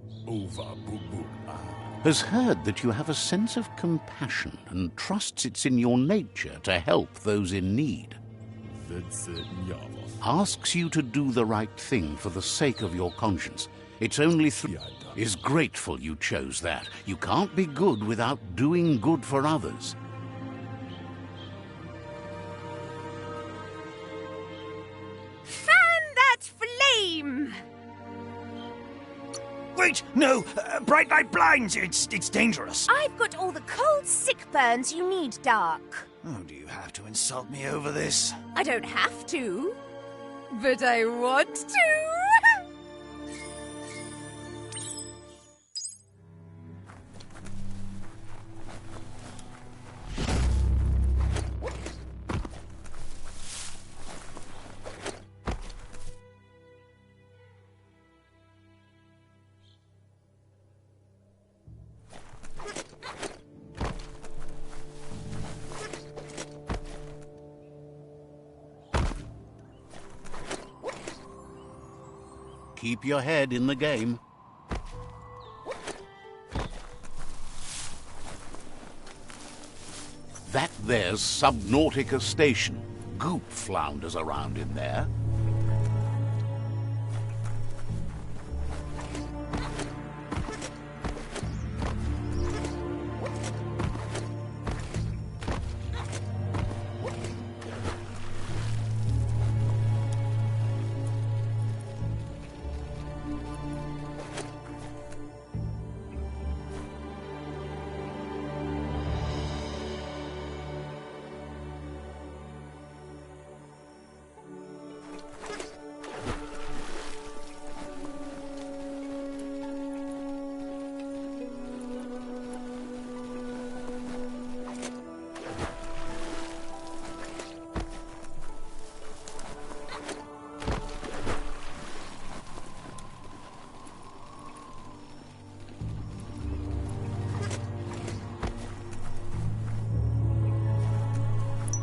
Has heard that you have a sense of compassion and trusts it's in your nature to help those in need. Asks you to do the right thing for the sake of your conscience. It's only is grateful you chose that. You can't be good without doing good for others. Wait, no! Bright light blinds! It's dangerous. I've got all the cold, sick burns you need, Dark. Oh, do you have to insult me over this? I don't have to, but I want to. Keep your head in the game. That there's Subnautica Station. Goop flounders around in there.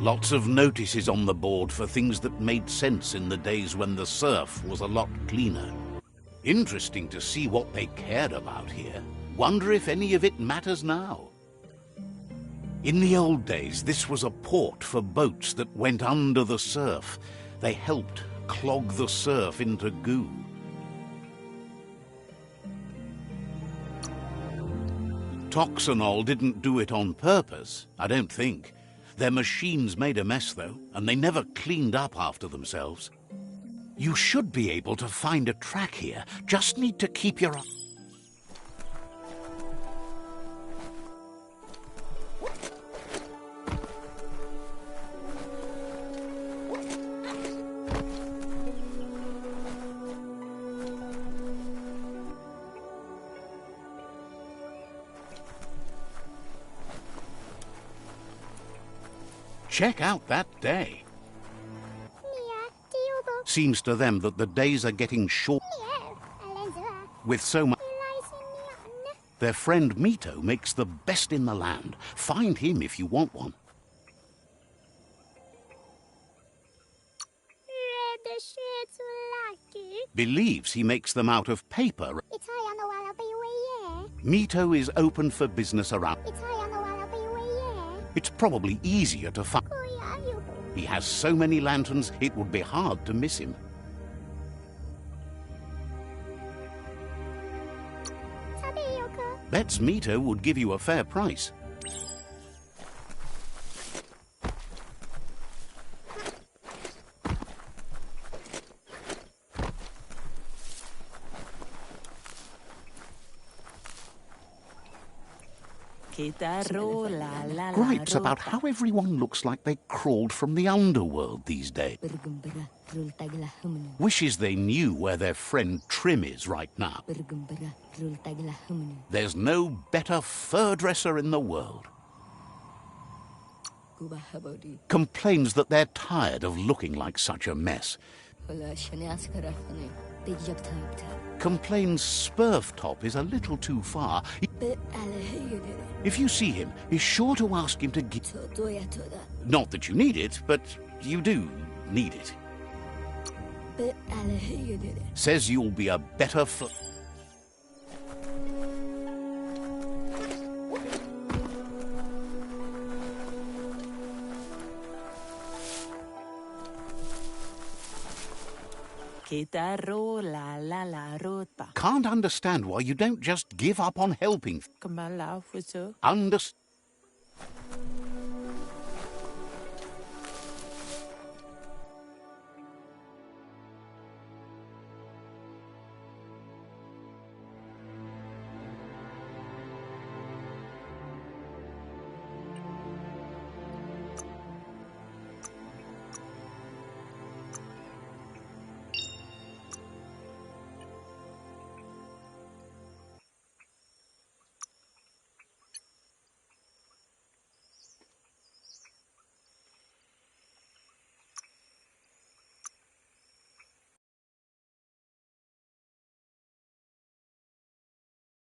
Lots of notices on the board for things that made sense in the days when the surf was a lot cleaner. Interesting to see what they cared about here. Wonder if any of it matters now. In the old days, this was a port for boats that went under the surf. They helped clog the surf into goo. Toxanol didn't do it on purpose, I don't think. Their machines made a mess, though, and they never cleaned up after themselves. You should be able to find a track here. Just need to keep your eye. Check out that day. Mia, do you Seems to them that the days are getting short. With so much, their friend Mito makes the best in the land. Find him if you want one. Believes he makes them out of paper. Mito is open for business around. It's probably easier to find. He has so many lanterns, it would be hard to miss him. Bets Mito would give you a fair price. Gripes about how everyone looks like they crawled from the underworld these days. Wishes they knew where their friend Trim is right now. There's no better fur dresser in the world. Complains that they're tired of looking like such a mess. Complains Spurf Top is a little too far. If you see him, be sure to ask him to give. Not that you need it, but you do need it. Says you'll be a better Can't understand why you don't just give up on helping.